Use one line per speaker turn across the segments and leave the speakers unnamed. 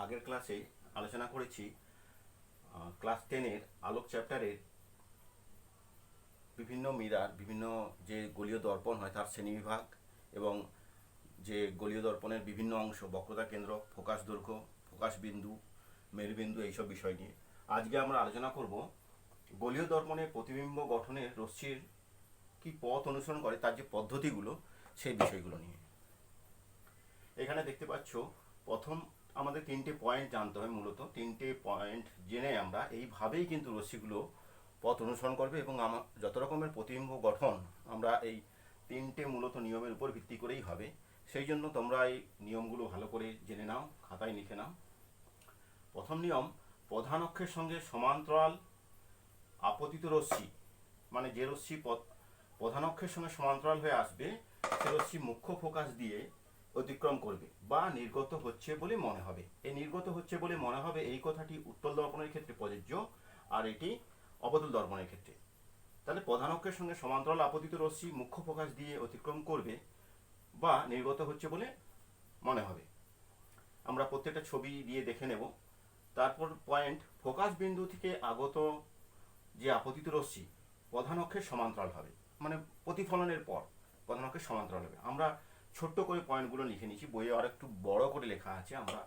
আগের ক্লাসে আলোচনা করেছি ক্লাস 10-এর আলোক চ্যাপ্টারের বিভিন্ন মিরার, বিভিন্ন যে গলীয় দর্পণ হয় তার শ্রেণীবিভাগ এবং যে গলীয় দর্পণের বিভিন্ন অংশ, বক্রতা কেন্দ্র, ফোকাস দৈর্ঘ্য, ফোকাস বিন্দু, মেরুবিন্দু, এইসব বিষয় নিয়ে আজকে আমরা আলোচনা করব গলীয় দর্পণের প্রতিবিম্ব গঠনের রশ্মির কি পথ অনুসরণ করে তার যে পদ্ধতিগুলো, সেই বিষয়গুলো নিয়ে। এখানে দেখতে পাচ্ছ প্রথম আমাদের তিনটে পয়েন্ট জানতে হয়। মূলত তিনটে পয়েন্ট জেনে আমরা এইভাবেই কিন্তু রশ্মিগুলো পথ অনুসরণ করবে এবং যত রকমের প্রতিবিম্ব গঠন আমরা এই তিনটে মূলত নিয়মের উপর ভিত্তি করেই হবে। সেই জন্য তোমরা এই নিয়মগুলো ভালো করে জেনে নাও, খাতায় লিখে নাও। প্রথম নিয়ম, প্রধান অক্ষের সঙ্গে সমান্তরাল আপতিত রশ্মি, মানে যে রশ্মি প্রধান অক্ষের সঙ্গে সমান্তরাল হয়ে আসবে সে রশ্মি মুখ্য ফোকাস দিয়ে অতিক্রম করবে বা নির্গত হচ্ছে বলে মনে হবে। এই নির্গত হচ্ছে বলে মনে হবে এই কথাটি উত্তল দর্পণের ক্ষেত্রে প্রযোজ্য, আর এটি অবতল দর্পণের ক্ষেত্রে। তাহলে প্রধান অক্ষের সঙ্গে সমান্তরাল আপতিত রশ্মি মুখ্য ফোকাস দিয়ে অতিক্রম করবে বা নির্গত হচ্ছে বলে মনে হবে। আমরা প্রত্যেকটা ছবি দিয়ে দেখে নেব। তারপর পয়েন্ট, ফোকাস বিন্দু থেকে আগত যে আপতিত রশ্মি প্রধান অক্ষের সমান্তরাল হবে, মানে প্রতিফলনের পর প্রধান অক্ষের সমান্তরাল হবে। আমরা ছোট্ট করে পয়েন্টগুলো লিখে নিচ্ছি, বইয়ে আর একটু বড় করে লেখা আছে, আমরা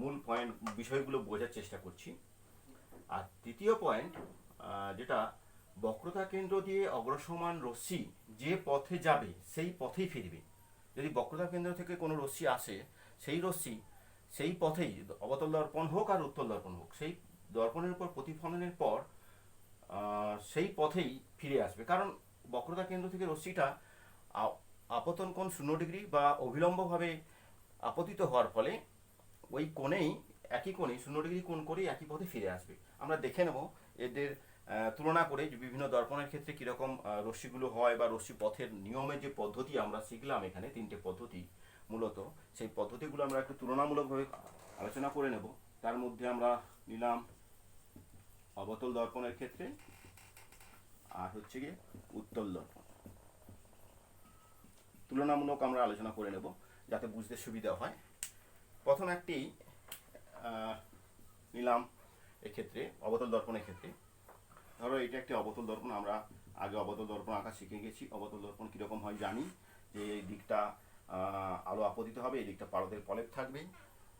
মূল পয়েন্ট বিষয়গুলো বোঝার চেষ্টা করছি। আর তৃতীয় পয়েন্ট, যেটা বক্রতা কেন্দ্র দিয়ে অগ্রসমান রশ্মি যে পথে যাবে সেই পথেই ফিরবে। যদি বক্রতা কেন্দ্র থেকে কোনো রশ্মি আসে, সেই রশ্মি সেই পথেই, অবতল দর্পণ হোক আর উত্তল দর্পণ হোক, সেই দর্পণের উপর প্রতিফলনের পর সেই পথেই ফিরে আসবে। কারণ বক্রতা কেন্দ্র থেকে রশ্মিটা আপতন কোণ 0 ডিগ্রি বা অভিলম্বভাবে আপতিত হওয়ার ফলে ওই কোণেই, একই কোণে 0 ডিগ্রি কোণ করেই একই পথে ফিরে আসবে। আমরা দেখে নেব এদের তুলনা করে যে বিভিন্ন দর্পণের ক্ষেত্রে কীরকম রশ্মিগুলো হয় বা রশ্মি পথের নিয়মের যে পদ্ধতি আমরা শিখলাম এখানে, তিনটে পদ্ধতি মূলত, সেই পদ্ধতিগুলো আমরা একটু তুলনামূলকভাবে আলোচনা করে নেব। তার মধ্যে আমরা নিলাম অবতল দর্পণের ক্ষেত্রে আর হচ্ছে গিয়ে উত্তল দর্পণ। তুলনামূলক আমরা আলোচনা করে নেব যাতে বুঝতে সুবিধা হয়। প্রথম একটি নিলাম এক্ষেত্রে অবতল দর্পণের ক্ষেত্রে। ধরো এটা একটি অবতল দর্পণ, আমরা আগে অবতল দর্পণ আঁকা শিখে গেছি। অবতল দর্পণ কীরকম হয় জানি, যে এই দিকটা আলো আপতিত হবে, এই দিকটা পারদের প্রলেপ থাকবে।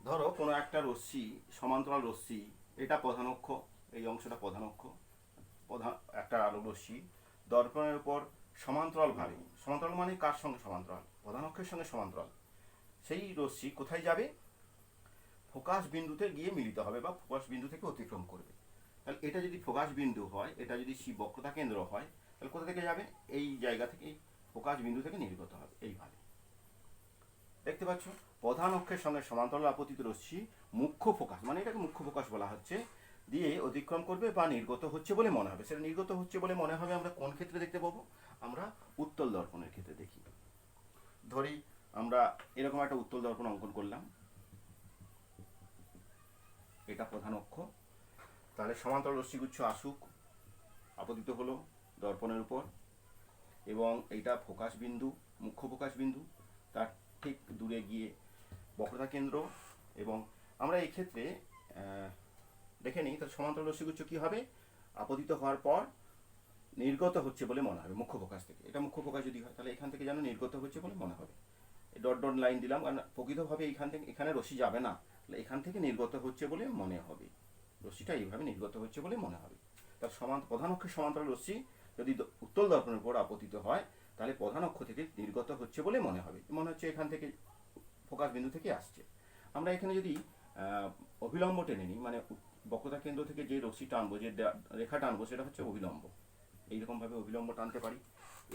ধরো কোনো একটা রশ্মি, সমান্তরাল রশ্মি, এটা প্রধান অক্ষ, এই অংশটা প্রধান অক্ষ, প্রধান একটা আলো রশ্মি দর্পণের উপর সমান্তরালভাবে, সমান্তরাল মানে কার সঙ্গে সমান্তরাল? প্রধান অক্ষের সঙ্গে সমান্তরাল। সেই রশ্মি কোথায় যাবে? ফোকাস বিন্দুতে গিয়ে মিলিত হবে বা ফোকাস বিন্দু থেকে অতিক্রম করবে। তাহলে এটা যদি ফোকাস বিন্দু হয়, এটা যদি বক্রতা কেন্দ্র হয়, তাহলে কোথা থেকে যাবে? এই জায়গা থেকে, ফোকাস বিন্দু থেকে নির্গত হবে। এইভাবে দেখতে পাচ্ছ, প্রধান অক্ষের সঙ্গে সমান্তরাল আপতিত রশ্মি মুখ্য ফোকাস, মানে এটাকে মুখ্য ফোকাস বলা হচ্ছে, দিয়ে অতিক্রম করবে বা নির্গত হচ্ছে বলে মনে হবে। সেটা নির্গত হচ্ছে বলে মনে হবে আমরা কোন ক্ষেত্রে দেখতে পাবো? আমরা উত্তল দর্পণের ক্ষেত্রে দেখি। ধরি আমরা এরকম একটা উত্তল দর্পণ অঙ্কন করলাম, এটা প্রধান অক্ষ। তাহলে সমান্তরাল রশ্মিগুচ্ছ আসুক, আপতিত হলো দর্পণের উপর, এবং এইটা ফোকাস বিন্দু, মুখ্য ফোকাস বিন্দু, তার ঠিক দূরে গিয়ে বক্রতা কেন্দ্র। এবং আমরা এই ক্ষেত্রে দেখে নিই, তার সমান্তরাল রশ্মিগুচ্ছ কী হবে? আপতিত হওয়ার পর নির্গত হচ্ছে বলে মনে হবে মুখ্য ফোকাস থেকে। এটা মুখ্য ফোকাস যদি হয় তাহলে এখান থেকে যেন নির্গত হচ্ছে বলে মনে হবে। ডট ডট লাইন দিলাম, কারণ প্রকৃতভাবে এখান থেকে এখানে রশ্মি যাবে না, তাহলে এখান থেকে নির্গত হচ্ছে বলে মনে হবে। রশ্মিটা এইভাবে নির্গত হচ্ছে বলে মনে হবে। তার প্রধান অক্ষের সমান্তরাল রশ্মি যদি উত্তল দর্পণের উপর আপতিত হয়, তাহলে প্রধান অক্ষ থেকে নির্গত হচ্ছে বলে মনে হবে। মনে হচ্ছে এখান থেকে, ফোকাস বিন্দু থেকে আসছে। আমরা এখানে যদি অভিলম্ব টেনে নিই, মানে বক্রতা কেন্দ্র থেকে যে রশ্মি টানবো, যে রেখা টানবো, সেটা হচ্ছে অভিলম্ব। এইরকমভাবে অভিলম্ব টানতে পারি।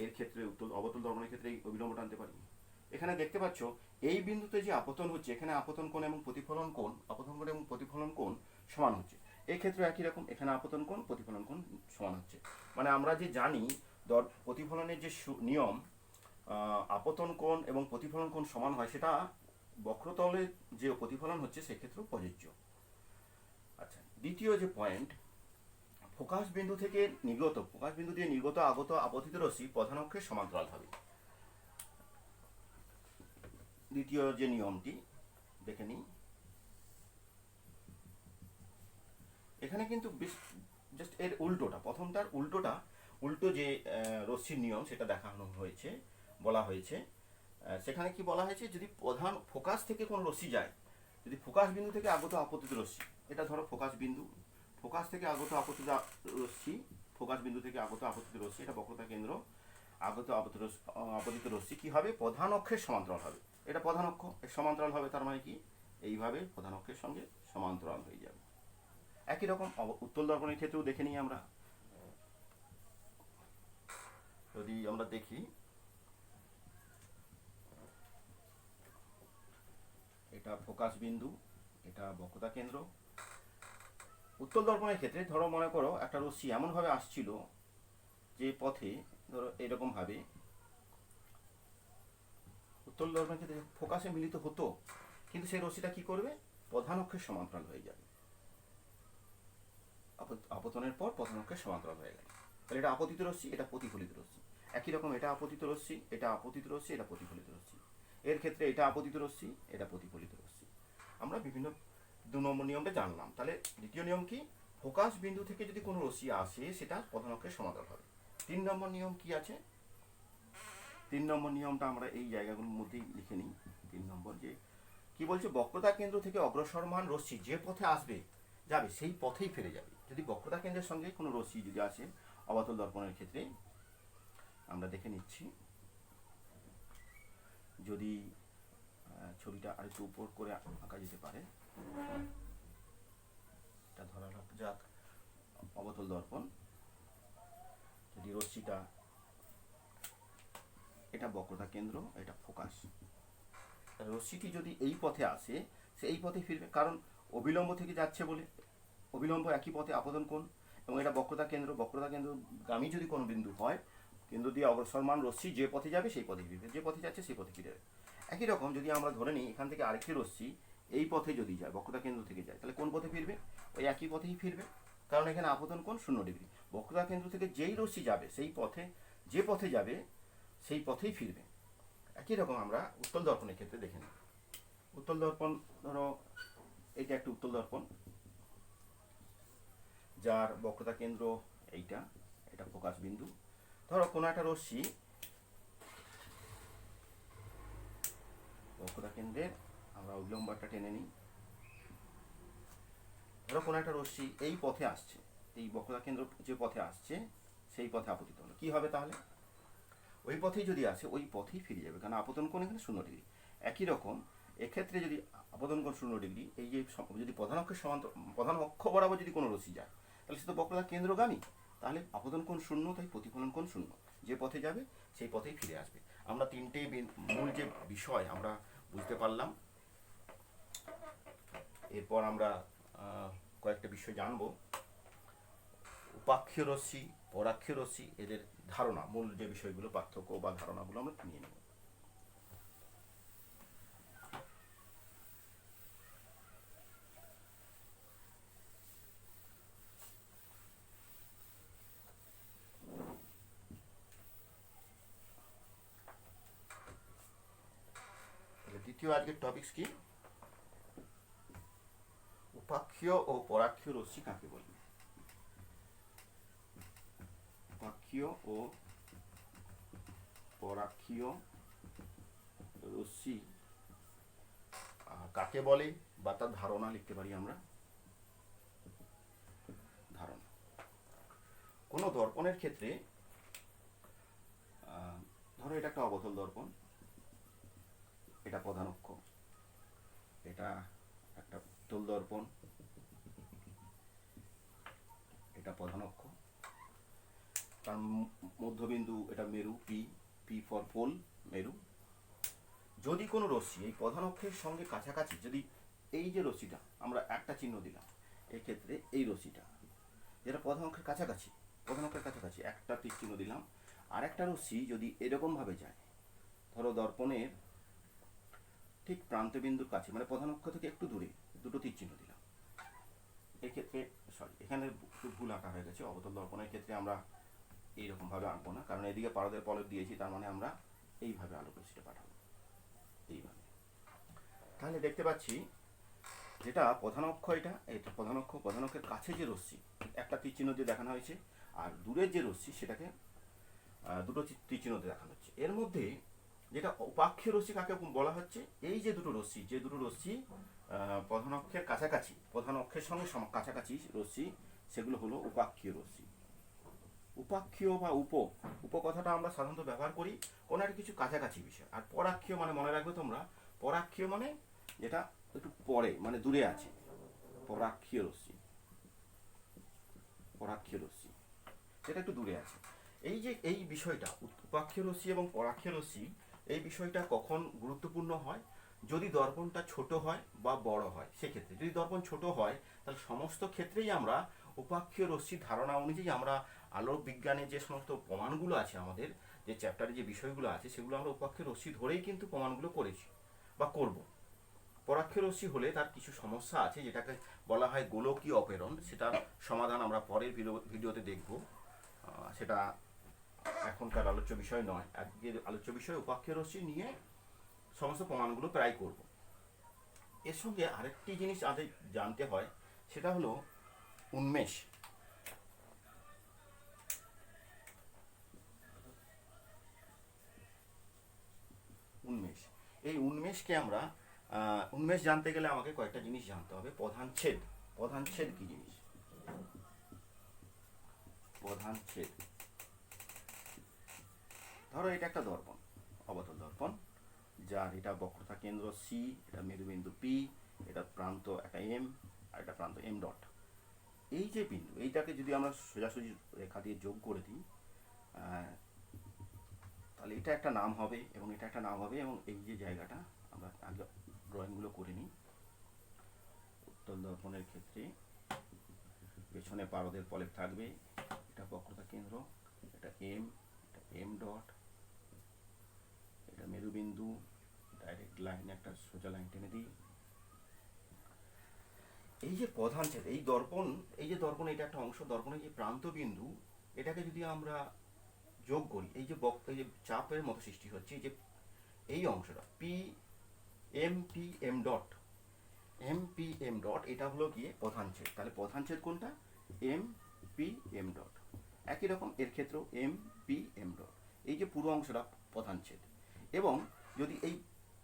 এর ক্ষেত্রে অবতল দর্পণের ক্ষেত্রে এই অভিলম্ব টানতে পারি। এখানে দেখতে পাচ্ছ এই বিন্দুতে যে আপতন হচ্ছে, এখানে আপতন কোণ এবং প্রতিফলন কোণ, আপতন কোণ এবং প্রতিফলন কোণ সমান হচ্ছে। এই ক্ষেত্রে একই রকম, এখানে আপতন কোণ প্রতিফলন কোণ সমান হচ্ছে। মানে আমরা যে জানি প্রতিফলনের যে নিয়ম, আপতন কোণ এবং প্রতিফলন কোণ সমান হয়, সেটা বক্রতলে যে প্রতিফলন হচ্ছে সেক্ষেত্রেও প্রযোজ্য। আচ্ছা, দ্বিতীয় যে পয়েন্ট, ফোকাস বিন্দু থেকে নির্গত, ফোকাস বিন্দু দিয়ে নির্গত আগত আপতিত রশ্মি প্রধান অক্ষের সমান্তরাল হবে। দ্বিতীয় যে নিয়মটি দেখে নিই, এখানে কিন্তু বেশ জাস্ট এর উল্টোটা, প্রথমটার উল্টোটা, উল্টো যে রশ্মির নিয়ম সেটা দেখানো হয়েছে, বলা হয়েছে। সেখানে কি বলা হয়েছে, যদি প্রধান ফোকাস থেকে কোনো রশ্মি যায়, যদি ফোকাস বিন্দু থেকে আগত আপতিত রশ্মি, এটা ধরো ফোকাস বিন্দু, ফোকাস থেকে আগত আপতিত রশ্মি, ফোকাস বিন্দু থেকে আগত আপতিত রশ্মি, এটা বক্রতা কেন্দ্র, আগত আপতিত রশ্মি কি হবে, প্রধান অক্ষের সমান্তরাল হবে। এটা প্রধান অক্ষ এর সমান্তরাল হবে, তার মানে কি এইভাবে প্রধান অক্ষের সঙ্গে সমান্তরাল হয়ে যাবে। একই রকম উত্তল দর্পণের ক্ষেত্রেও দেখে নিই আমরা। যদি আমরা দেখি, এটা ফোকাস বিন্দু, এটা বক্রতা কেন্দ্র। উত্তল দর্পণের ক্ষেত্রে ধরো মনে করো একটা রশ্মি এমনভাবে আসছিল যে পথে, ধরো এরকমভাবে উত্তল দর্পণের ক্ষেত্রে ফোকাসে মিলিত হতো, কিন্তু সেই রশ্মিটা কি করবে, প্রধান অক্ষের সমান্তরাল হয়ে যাবে। আপতনের পর প্রধান অক্ষের সমান্তরাল হয়ে গেল, তাহলে এটা আপতিত রশ্মি, এটা প্রতিফলিত রশ্মি। একই রকম এটা আপতিত রশ্মি, এটা আপতিত রশ্মি, এটা প্রতিফলিত রশ্মি। এর ক্ষেত্রে এটা আপতিত রশ্মি, এটা প্রতিফলিত রশ্মি। আমরা বিভিন্ন 2 নম্বর নিয়মটা জানলাম। তাহলে দ্বিতীয় নিয়ম কি, ফোকাস বিন্দু থেকে যদি কোনো রশ্মি আসে সেটা প্রধান অক্ষের সমান্তরাল হবে। 3 নম্বর নিয়ম কি আছে, 3 নম্বর নিয়মটা আমরা এই জায়গাগুলোর মধ্যেই লিখে নিই। 3 নম্বর যে কি বলছে, বক্রতা কেন্দ্র থেকে অগ্রসরমান রশ্মি যে পথে আসবে যাবে সেই পথেই ফিরে যাবে। যদি বক্রতা কেন্দ্রের সঙ্গে কোনো রশ্মি যদি আসে অবতল দর্পণের ক্ষেত্রে, আমরা দেখে নিচ্ছি। যদি ছবিটা আরেকটু উপর করে আঁকা যেতে পারে, এটা ধরা যাক অবতল দর্পণ। যদি রশ্মিটা, এটা বক্রতা কেন্দ্র, এটা ফোকাস, রশ্মিটি যদি এই পথে আসে সে এই পথে ফিরবে, কারণ অবিলম্ব থেকে যাচ্ছে বলে, অবিলম্ব একই পথে আপতন কোণ, এবং এটা বক্রতা কেন্দ্র, বক্রতা কেন্দ্রগামী যদি কোনো বিন্দু হয়, কেন্দ্র দিয়ে অগ্রসরমান রশ্মি যে পথে যাবে সেই পথে ফিরবে, যে পথে যাচ্ছে সেই পথে ফিরে যাবে। একই রকম যদি আমরা ধরে নিই এখান থেকে আরেকটি রশ্মি এই পথে যদি যায়, বক্রতা কেন্দ্র থেকে যায়, তাহলে কোন পথে ফিরবে, ওই একই পথেই ফিরবে, কারণ এখানে আপতন কোণ 0 ডিগ্রি। বক্রতা কেন্দ্র থেকে যেই রশ্মি যাবে সেই পথে, যে পথে যাবে সেই পথেই ফিরবে। একই রকম আমরা উত্তল দর্পণের ক্ষেত্রে দেখে নিই। উত্তল দর্পণ, ধরো এটা একটা উত্তল দর্পণ যার বক্রতা কেন্দ্র এইটা, এটা ফোকাস বিন্দু। ধরো কোনো একটা রশ্মি বক্রতা কেন্দ্রের, আমরা উল্লম্বটা টেনে নিই। ধরো কোনো একটা রশ্মি এই পথে আসছে, এই বক্রতা কেন্দ্র যে পথে আসছে সেই পথে আপতিত হলো, কি হবে তাহলে, ওই পথেই যদি আসে ওই পথেই ফিরে যাবে, কারণ আপতন কোণ এখানে 0 ডিগ্রি। একই রকম এক্ষেত্রে যদি আপতন কোণ 0 ডিগ্রি, এই যে যদি প্রধান অক্ষের প্রধান অক্ষ বরাবর যদি কোনো রশ্মি যায়, তাহলে সে তো বক্রতা কেন্দ্রগামী, তাহলে আপতন কোণ 0, তাই প্রতিফলন কোণ 0, যে পথে যাবে সেই পথেই ফিরে আসবে। আমরা তিনটে মূল যে বিষয় আমরা বুঝতে পারলাম। এরপর আমরা কয়েকটা বিষয় জানবো। উপাক্ষীয় রশ্মি, পরাক্ষীয় রশ্মি, এদের ধারণা, মূল যে বিষয়গুলো, পার্থক্য বা ধারণাগুলো আমরা নিয়ে নেব। দ্বিতীয় আজকের টপিকস কি, উপাক্ষীয় ও পরাক্ষীয় রশ্মি কাকে বলে। উপাক্ষীয় ও পরাক্ষীয় রশ্মি কাকে বলে, বা তার ধারণা লিখতে পারি আমরা। ধারণা, কোনো দর্পণের ক্ষেত্রে, ধরো এটা একটা অবতল দর্পণ, এটা প্রধান অক্ষ, এটা একটা উত্তল দর্পণ, এটা প্রধান অক্ষ, তার মধ্যবিন্দু এটা মেরু, পি, পি ফর পোল, মেরু। যদি কোনো রশ্মি এই প্রধান অক্ষের সঙ্গে কাছাকাছি, যদি এই যে রশ্মিটা আমরা একটা চিহ্ন দিলাম, এই ক্ষেত্রে এই রশ্মিটা যেটা প্রধান অক্ষের কাছাকাছি, প্রধান অক্ষের কাছাকাছি একটা তীর চিহ্ন দিলাম, আর একটা রশ্মি যদি এরকমভাবে যায়, ধরো দর্পণের ঠিক প্রান্তবিন্দুর কাছে, মানে প্রধান অক্ষ থেকে একটু দূরে দুটো তীর চিহ্ন দিলাম, এক্ষেত্রে এখানে ভুল আঁকা হয়ে গেছে। অবতল দর্পণের ক্ষেত্রে আমরা এইরকমভাবে আঁকবো না, কারণ এদিকে পারদের পলক দিয়েছি, তার মানে আমরা এইভাবে আলোক রশ্মিটা পাঠাবো, এইভাবে। তাহলে দেখতে পাচ্ছি যেটা প্রধান অক্ষ, এটা প্রধান অক্ষ, প্রধান অক্ষের কাছে যে রশ্মি একটা তীর চিহ্ন দিয়ে দেখানো হয়েছে, আর দূরের যে রশ্মি সেটাকে দুটো তীর চিহ্ন দিয়ে দেখানো হচ্ছে। এর মধ্যে যেটা উপাক্ষীয় রশ্মি কাকে বলা হচ্ছে, এই যে দুটো রশ্মি প্রধান অক্ষের কাছাকাছি, প্রধান অক্ষের সঙ্গে কাছাকাছি রশ্মি, সেগুলো হলো উপাক্ষীয় রশ্মি। উপাক্ষীয় বা উপ কথাটা আমরা সাধারণত ব্যবহার করি কোনো একটা কিছু কাছাকাছি বিষয়। আর পরাক্ষীয় মানে মনে রাখবে তোমরা, পরাক্ষীয় মানে যেটা একটু পরে, মানে দূরে আছে, পরাক্ষীয় রশ্মি, পরাক্ষীয় রশ্মি যেটা একটু দূরে আছে। এই যে এই বিষয়টা উপাক্ষীয় রশ্মি এবং পরাক্ষীয় রশ্মি, এই বিষয়টা কখন গুরুত্বপূর্ণ হয়, যদি দর্পণটা ছোট হয় বা বড় হয়। সেক্ষেত্রে যদি দর্পণ ছোট হয় তাহলে সমস্ত ক্ষেত্রেই আমরা উপাক্ষীয় রশ্মির ধারণা অনুযায়ী আমরা আলোক বিজ্ঞানে যে সমস্ত প্রমাণগুলো আছে, আমাদের যে চ্যাপ্টারে যে বিষয়গুলো আছে, সেগুলো আমরা উপাক্ষীয় রশ্মি ধরেই কিন্তু প্রমাণগুলো করেছি বা করব। পরাক্ষীয় রশ্মি হলে তার কিছু সমস্যা আছে, যেটাকে বলা হয় গোলকীয় অপেরণ। সেটার সমাধান আমরা পরের ভিডিওতে দেখব। সেটা এখনকার আলোচ্য বিষয় নয়। আজকের আলোচ্য বিষয় উপাক্ষীয় রশ্মি নিয়ে সমস্ত প্রমাণগুলো প্রায় করব। এর সঙ্গে আরেকটি জিনিস আমাদের জানতে হয়, সেটা হলো উন্মেষ। উন্মেষ, এই উন্মেষকে আমরা উন্মেষ জানতে গেলে আমাকে কয়েকটা জিনিস জানতে হবে। প্রধান ছেদ, প্রধান ছেদ কি জিনিস? প্রধান ছেদ, ধরো এটা একটা দর্পণ, অবতল দর্পণ, যার এটা বক্রতা কেন্দ্র সি, এটা মেরুবিন্দু পি, এটা প্রান্ত একটা এম, আর এটা প্রান্ত এম ডট। এই যে বিন্দু, এইটাকে যদি আমরা সোজাসুজি রেখা দিয়ে যোগ করে দিই, তাহলে এটা একটা নাম হবে এবং এটা একটা নাম হবে। এবং এই যে জায়গাটা আমরা আগে ড্রয়িংগুলো করে নিই। উত্তল দর্পণের ক্ষেত্রে পেছনে পারদের প্রলেপ থাকবে, এটা বক্রতা কেন্দ্র, এটা এম ডট, এটা মেরুবিন্দু, ডাইরেক্ট লাইন, একটা সোজা লাইন টেনে দিই। এই যে প্রধান ছেদ, এই দর্পণ, এই যে দর্পণ, এটা একটা অংশ, দর্পণের যে প্রান্ত বিন্দু, এটাকে যদি আমরা যোগ করি, এই যে চাপের মতো সৃষ্টি হচ্ছে, এই যে এই অংশটা এম পি এম ডট, এটা হলো গিয়ে প্রধান ছেদ। তাহলে প্রধান ছেদ কোনটা? M dot. একই রকম এর ক্ষেত্রেও এম ডট, এই যে পুরো অংশটা প্রধান ছেদ। এবং যদি এই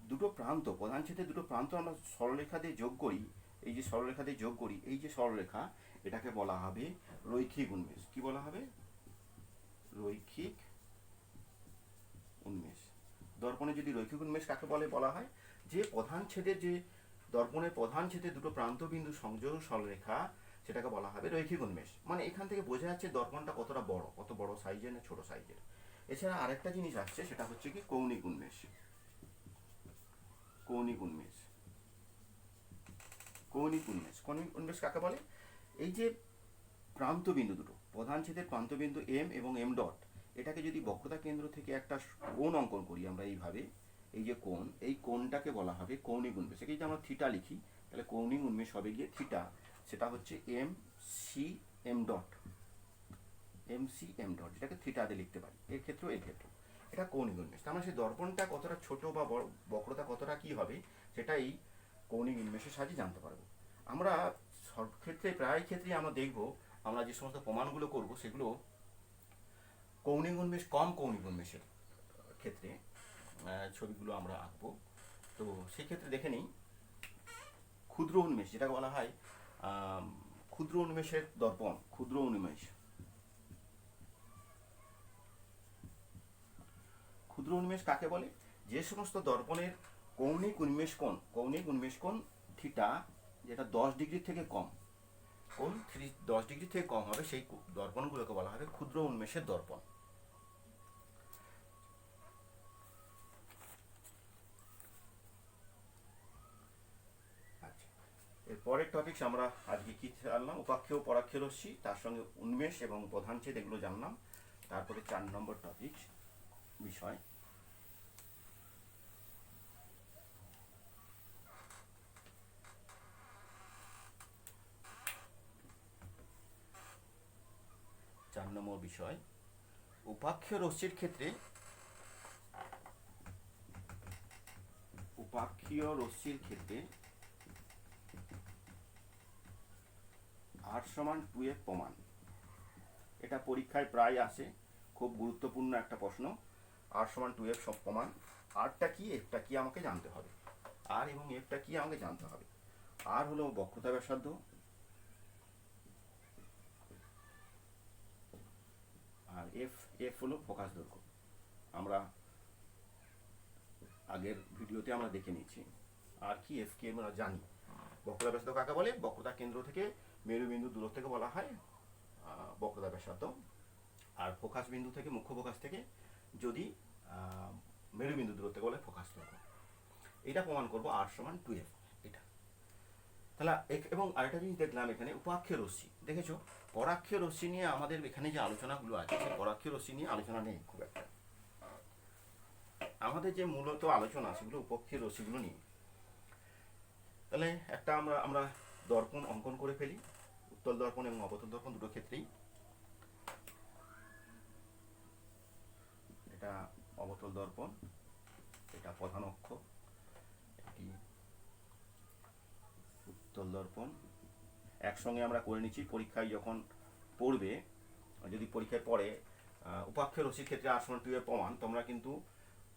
দুটো প্রান্ত, প্রধান ছেদের দুটো প্রান্ত আমরা সরলরেখা দিয়ে যোগ করি, এই যে সরলরেখা দিয়ে যোগ করি, এই যে সরলরেখা, এটাকে বলা হবে রৈখিক উন্মেষ। কি বলা হবে? রৈখিক উন্মেষ। দর্পণে যদি রৈখিক উন্মেষ কাকে বলা হয়, যে প্রধান ছেদের, যে দর্পণের প্রধান ছেদের দুটো প্রান্ত বিন্দু সংযোগ সরলরেখা, সেটাকে বলা হবে রৈখিক উন্মেষ। মানে এখান থেকে বোঝা যাচ্ছে দর্পণটা কতটা বড়, কত বড় সাইজের না ছোট সাইজের। এছাড়া আরেকটা জিনিস আসছে, সেটা হচ্ছে কি কৌণিক উন্মেষ। কৌণিক উন্মেষ, কৌণিক উন্মেষ, কৌণিক উন্মেষ কাকে বলে? এই যে প্রান্ত বিন্দু দুটো, প্রধান ছেদের প্রান্ত বিন্দু এম এবং এম ডট, এটাকে যদি বক্রতা কেন্দ্র থেকে একটা কোণ অঙ্কন করি আমরা এইভাবে, এই যে কোণ, এই কোণটাকে বলা হবে কৌণিক উন্মেষ। একে যদি আমরা থিটা লিখি, তাহলে কৌণিক উন্মেষ হবে গিয়ে থিটা, সেটা হচ্ছে এম সি এম ডট, যেটাকে থিটা দিয়ে লিখতে পারি। এর ক্ষেত্রেও এটা কৌণিক উন্মেষ। তার মানে সেই দর্পণটা কতটা ছোট বা বক্রতা কতটা কি হবে, সেটা এই কৌণিক উন্মেষের সাহায্যে জানতে পারবো। আমরা সব ক্ষেত্রে, প্রায় ক্ষেত্রেই আমরা দেখবো, আমরা যে সমস্ত প্রমাণগুলো করব সেগুলো কৌণিক উন্মেষ, কম কৌণিক উন্মেষের ক্ষেত্রে ছবিগুলো আমরা আঁকবো। তো সেক্ষেত্রে দেখে নিই ক্ষুদ্র উন্মেষ, যেটাকে বলা হয় ক্ষুদ্র উন্মেষের দর্পণ। ক্ষুদ্র উন্মেষ, ক্ষুদ্র উন্মেষ কাকে বলে? যে সমস্ত দর্পণের কৌণিক উন্মেষ কোণ থিটা, যেটা 10 ডিগ্রি থেকে কম, কোণ 10 ডিগ্রি থেকে কম হবে, সেই দর্পণগুলোকে বলা হবে ক্ষুদ্র উন্মেষের দর্পণ। আচ্ছা, এর পরের টপিকস আমরা আজকে কি জানলাম? উপাক্ষীয় পরাক্ষীয় রশ্মি, তার সঙ্গে উন্মেষ এবং প্রধান ছেদ, এগুলো জানলাম। তারপরে 4 নম্বর টপিক বিষয় উপাক্ষীয় রশ্মির ক্ষেত্রে, উপাক্ষীয় রশ্মির ক্ষেত্রে r=2f প্রমাণ। এটা পরীক্ষায় প্রায় আসে, খুব গুরুত্বপূর্ণ একটা প্রশ্ন। r=2f সব প্রমাণ। আরটা কি, এফটা কি আমাকে জানতে হবে। আর এবং এফটা কি আমাকে জানতে হবে। আর হলো বক্রতা ব্যাসার্ধ, আর এফ হলো ফোকাস দৈর্ঘ্য। আমরা আগের ভিডিওতে আমরা দেখে নিয়েছি। আর কি, এফ কি আমরা জানি। বক্রতা ব্যাসার্ধ কাকে বলে? বক্রতা কেন্দ্র থেকে মেরুবিন্দু দূরত্বকে বলা হয় বক্রতা ব্যাসার্ধ। আর ফোকাস বিন্দু থেকে, মুখ্য ফোকাস থেকে যদি মেরুবিন্দু দূরত্বকে বলে ফোকাস দৈর্ঘ্য। এটা প্রমাণ করবো r=2f। এটা তাহলে এবং আরেকটা জিনিস দেখলাম এখানে, উপাক্ষীয় রশ্মি। দেখেছো, পরাক্ষীয় রশ্মি নিয়ে আমাদের এখানে যে আলোচনাগুলো আছে, সেই পরাক্ষীয় রশ্মি নিয়ে আলোচনা নেই খুব একটা। আমাদের যে মূলত আলোচনা সেগুলো উপক্ষীয় রশ্মিগুলো নিয়ে। তাহলে একটা আমরা দর্পণ অঙ্কন করে ফেলি, উত্তল দর্পণ এবং অবতল দর্পণ দুটো ক্ষেত্রেই। এটা অবতল দর্পণ, এটা প্রধান অক্ষ, এটি উত্তল দর্পণ। একসঙ্গে আমরা করে নিচ্ছি। পরীক্ষায় যখন পড়বে, যদি পরীক্ষায় পড়ে উপাক্ষীয় রশ্মির ক্ষেত্রে r=2f প্রমাণ, তোমরা কিন্তু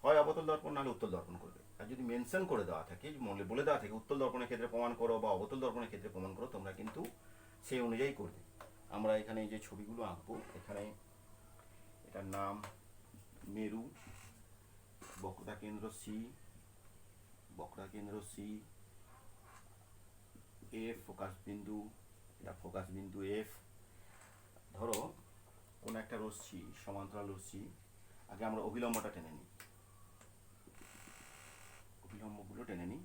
হয় অবতল দর্পণ নাহলে উত্তল দর্পণ করবে। আর যদি মেনশন করে দেওয়া থাকে, বলে দেওয়া থাকে উত্তল দর্পণের ক্ষেত্রে প্রমাণ করো বা অবতল দর্পণের ক্ষেত্রে প্রমাণ করো, তোমরা কিন্তু সেই অনুযায়ী করবে। আমরা এখানে এই যে ছবিগুলো আঁকবো, এখানে এটার নাম মেরু, বক্রতা কেন্দ্র সি, বক্রতা কেন্দ্র সি, এফ ফোকাস বিন্দু, এটা ফোকাস বিন্দু এফ। ধরো কোন একটা রশ্মি, সমান্তরাল রশ্মি, আগে আমরা অভিলম্বটা টেনে নিই, অভিলম্বগুলো টেনে নিই।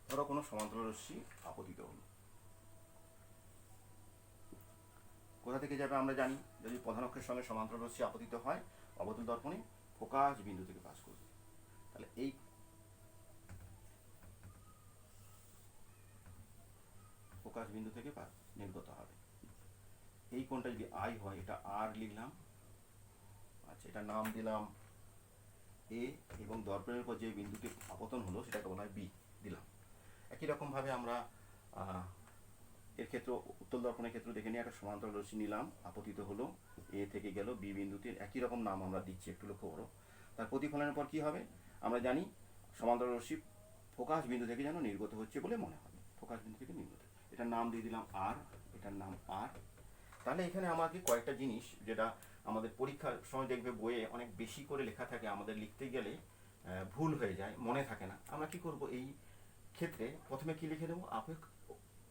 ধরো কোনো সমান্তরাল রশ্মি আপতিত হলো, কোথা থেকে যাবে আমরা জানি। যদি প্রধান অক্ষের সঙ্গে সমান্তরাল রশ্মি আপতিত হয়, অবতল দর্পণে ফোকাস বিন্দু থেকে পাস করবে। তাহলে এই ফোকাস বিন্দু থেকে নির্গত হবে। এই কোণটা যদি আই হয়, এটা আর লিখলাম। আচ্ছা, এটা নাম দিলাম এ, এবং দর্পণের উপর যে বিন্দুটি আপতন হলো সেটাকে বলা হয় বি দিলাম। একই রকমভাবে আমরা এর ক্ষেত্রে উত্তল দর্পণের ক্ষেত্রে দেখে নিই। একটা সমান্তরাল রশ্মি নিলাম, আপতিত হলো, এ থেকে গেল বি বিন্দুতে, একই রকম নাম আমরা দিচ্ছি, একটু লক্ষ্য করো। তার প্রতিফলনের পর কি হবে? আমরা জানি সমান্তরাল রশ্মি ফোকাস বিন্দু থেকে যেন নির্গত হচ্ছে বলে মনে হবে, ফোকাস বিন্দু থেকে নির্গত। এটার নাম দিয়ে দিলাম আর, এটার নাম আর। তাহলে এখানে আমাকে কয়েকটা জিনিস, যেটা আমাদের পরীক্ষার সময় দেখবে বইয়ে অনেক বেশি করে লেখা থাকে, আমাদের লিখতে গেলে ভুল হয়ে যায়, মনে থাকে না। আমরা কি করব, এই ক্ষেত্রে প্রথমে কি লিখে দেবো,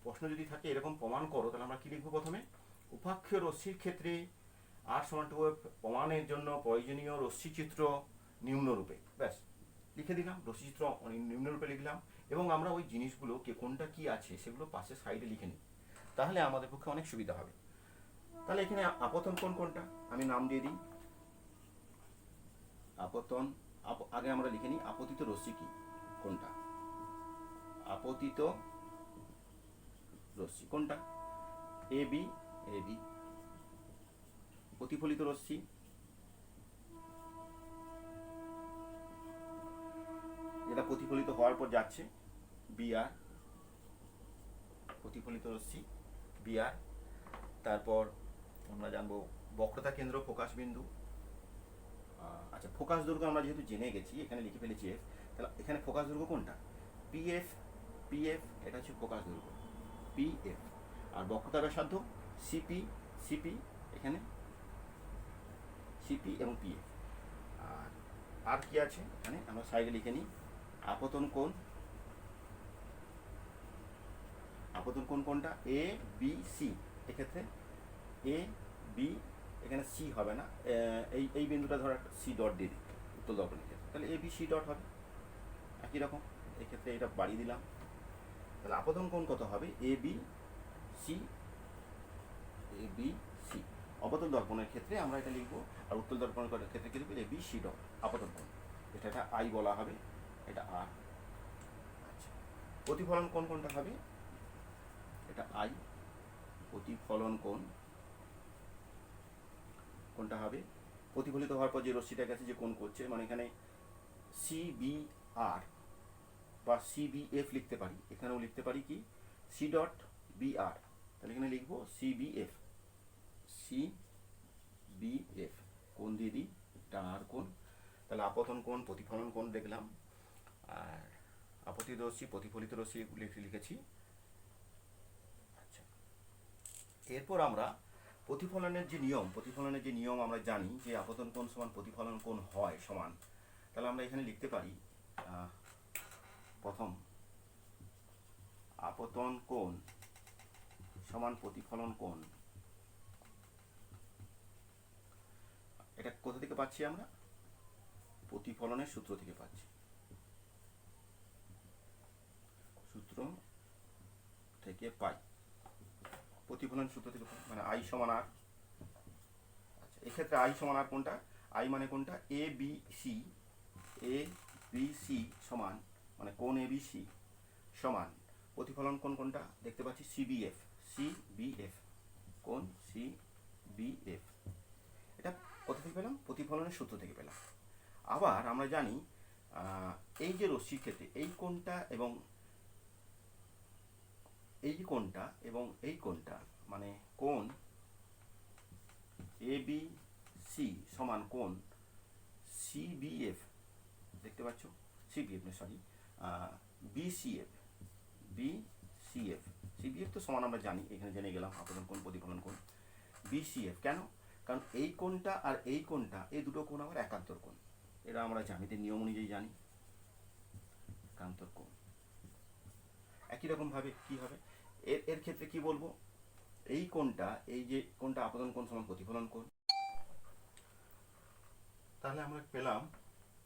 প্রশ্ন যদি থাকে এরকম প্রমাণ করো, তাহলে আমরা কি লিখবো? প্রথমে উপাক্ষীয় রশ্মির ক্ষেত্রে r=2f প্রমাণের জন্য প্রয়োজনীয় রশ্মিচিত্র নিম্নরূপে, ব্যাস লিখে দিলাম। রশ্মিচিত্র নিম্নরূপে লিখলাম, এবং আমরা ওই জিনিসগুলো কোনটা কি আছে সেগুলো পাশে সাইডে লিখে নিই, তাহলে আমাদের পক্ষে অনেক সুবিধা হবে। তাহলে এখানে আপতন কোণ কোনটা, আমি নাম দিয়ে দিই আপতন। আগে আমরা লিখে নিই আপতিত রশ্মি কি কোনটা, আপতিত রশ্মি কোনটা, এ বি। A B. প্রতিফলিত রশ্মি, যেটা প্রতিফলিত হওয়ার পর যাচ্ছে, বি আর, প্রতিফলিত রশ্মি বি আর। তারপর আমরা জানবো বক্রতা কেন্দ্র ফোকাস বিন্দু। আচ্ছা, ফোকাস দৈর্ঘ্য আমরা যেহেতু জেনে গেছি, এখানে লিখে ফেলেছি এফ, তাহলে এখানে ফোকাস দৈর্ঘ্য কোনটা, পিএফ। পিএফ এটা হচ্ছে ফোকাস দৈর্ঘ্য, পিএফ। আর বক্রতা ব্যাসার্ধ সিপি। সিপি এখানে সিপি এবং পিএফ। আর কি আছে এখানে আমরা সাইডে লিখে নিই আপতন কোণ। আপতন কোণ কোনটা, এ বি সি। এক্ষেত্রে এ বি, এখানে সি হবে না, এই বিন্দুটা ধরো একটা সি ডট দিয়ে দিই উত্তল দর্পণের ক্ষেত্রে, তাহলে এ বি সি ডট হবে। একই রকম এক্ষেত্রে এটা বাড়িয়ে দিলাম। তাহলে আপতন কোণ কত হবে, A B C. A B C অবতল দর্পণের ক্ষেত্রে আমরা এটা লিখবো, আর উত্তল দর্পণের ক্ষেত্রে কি লিখবো, এ বি সি ডট আপতন কোণ। এটা আই বলা হবে, এটা আর। আচ্ছা, প্রতিফলন কোণ কোনটা হবে, এটা আই। প্রতিফলন কোণ কোনটা হবে, প্রতিফলিত হওয়ার পর যে রশ্মিটা গেছে যে কোণ করছে, মানে এখানে সি বি আর, বা সিবিএফ লিখতে পারি, এখানেও লিখতে পারি কি সি ডট বিআর, তাহলে এখানে লিখবো সিবিএফ, সিবিএফ কোণ দিয়ে দিই টানার কোণ। তাহলে আপতন কোণ, প্রতিফলন কোণ দেখলাম, আর আপতিত রশ্মি, প্রতিফলিত রশ্মি লিখেছি। আচ্ছা, এরপর আমরা প্রতিফলনের যে নিয়ম আমরা জানি যে আপতন কোণ সমান প্রতিফলন কোণ হয় সমান, তাহলে আমরা এখানে লিখতে পারি প্রথম আপতন কোণ সমান প্রতিফলন কোণ। এটা কোথা থেকে পাচ্ছি আমরা? প্রতিফলনের সূত্র থেকে পাচ্ছি, সূত্র থেকে পাই, প্রতিফলন সূত্র থেকে পাই, মানে আই সমান আর। আচ্ছা, এক্ষেত্রে আই সমান আর কোনটা? আই মানে কোনটা? এ বি সি সমান, মানে কোণ এ বি সি সমান প্রতিফলন কোণ কোনটা দেখতে পাচ্ছি? সিবিএফ, কোণ সিবিএফ। এটা কোথা থেকে পেলাম? প্রতিফলনের সূত্র থেকে পেলাম। আবার আমরা জানি এই যে রশ্মির ক্ষেত্রে এই কোণটা এবং এই কোণটা মানে কোণ এ বি সি সমান কোণ সিবিএফ, দেখতে পাচ্ছ? সিবিএফ না, সরি, বিসিএফ, সিবিএফ তো সমান আমরা জানি, এখানে জেনে গেলাম আপতন কোণ প্রতিফলন কোণ। বিসিএফ কেন? কারণ এই কোণটা আর এই কোণটা, এই দুটো কোণ আবার একান্তর কোণ, এটা আমরা জ্যামিতির নিয়ম অনুযায়ী জানি, একান্তর কোণ। একই রকম ভাবে কি হবে এর ক্ষেত্রে কি বলবো? এই কোণটা, এই যে কোণটা আপতন কোণ সমান প্রতিফলন কোণ, তাহলে আমরা পেলাম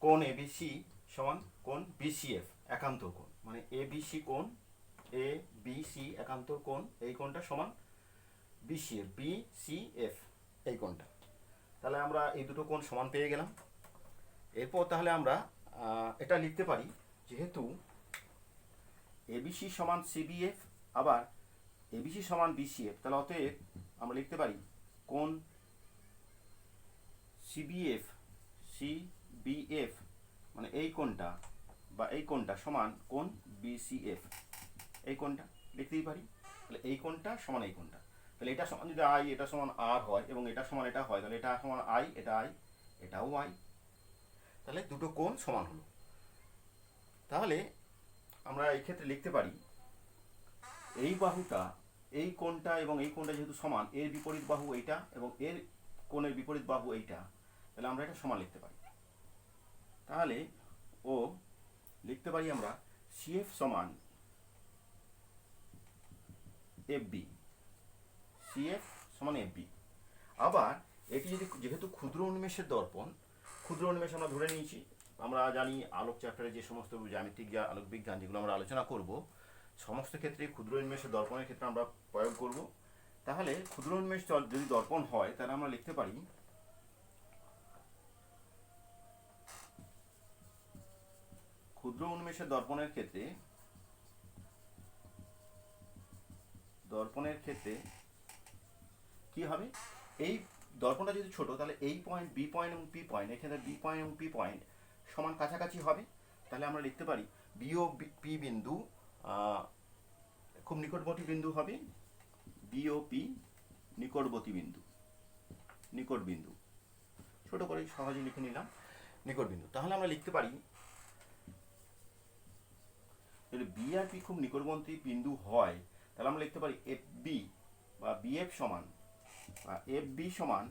কোণ এবিসি সমান কোণ বিসিএফ একান্তর কোণ, মানে এবিসি কোণ, এবিসি একান্তর কোণ, এই কোণটা সমান বিসিএফ এই কোণটা। তাহলে আমরা এই দুটো কোণ সমান পেয়ে গেলাম। এরপর তাহলে আমরা এটা লিখতে পারি, যেহেতু এবিসি সমান সিবিএফ আবার এবিসি সমান বিসিএফ, তাহলে অতএব আমরা লিখতে পারি কোণ সিবিএফ মানে এই কোণটা বা এই কোণটা সমান কোণ বিসিএফ, এই কোণটা লিখতেই পারি। তাহলে এই কোণটা সমান এই কোণটা, তাহলে এটা সমান যদি আই, এটা সমান আর হয় এবং এটা সমান এটা হয়, তাহলে এটা সমান আই, এটা আই, এটাও আই, তাহলে দুটো কোণ সমান হলো। তাহলে আমরা এই ক্ষেত্রে লিখতে পারি এই বাহুটা, এই কোণটা এবং এই কোণটা যেহেতু সমান, এর বিপরীত বাহু এইটা এবং এর কোণের বিপরীত বাহু এইটা, তাহলে আমরা এটা সমান লিখতে পারি। তাহলে ও লিখতে পারি আমরা সিএফ সমান এফবি, সিএফ সমান এফবি। আবার এটি যদি, যেহেতু ক্ষুদ্র উন্মেষের দর্পণ, ক্ষুদ্র উন্মেষ আমরা ধরে নিয়েছি, আমরা জানি আলোক চ্যাপ্টারে যে সমস্ত জ্যামিতিক যা আলোক বিজ্ঞান যেগুলো আমরা আলোচনা করব, সমস্ত ক্ষেত্রে ক্ষুদ্র উন্মেষের দর্পণের ক্ষেত্রে আমরা প্রয়োগ করব। তাহলে ক্ষুদ্র উন্মেষ যদি দর্পণ হয়, তাহলে আমরা লিখতে পারি ক্ষুদ্র উন্মেষের দর্পণের ক্ষেত্রে কি হবে? এই দর্পণটা যদি ছোট, তাহলে এই পয়েন্ট, বি পয়েন্ট এবং পি পয়েন্ট, এখানে বি পয়েন্ট এবং পি পয়েন্ট সমান কাছাকাছি হবে। তাহলে আমরা লিখতে পারি বি ও পি বিন্দু খুব নিকটবর্তী বিন্দু হবে, বি ও পি নিকট বিন্দু, ছোট করে সহজে লিখে নিলাম নিকট বিন্দু। তাহলে আমরা লিখতে পারি যদি বি আর পি খুব নিকটবর্তী বিন্দু হয়, তাহলে আমরা লিখতে পারি এফ বি বা বিএফ সমান, বা এফ বি সমান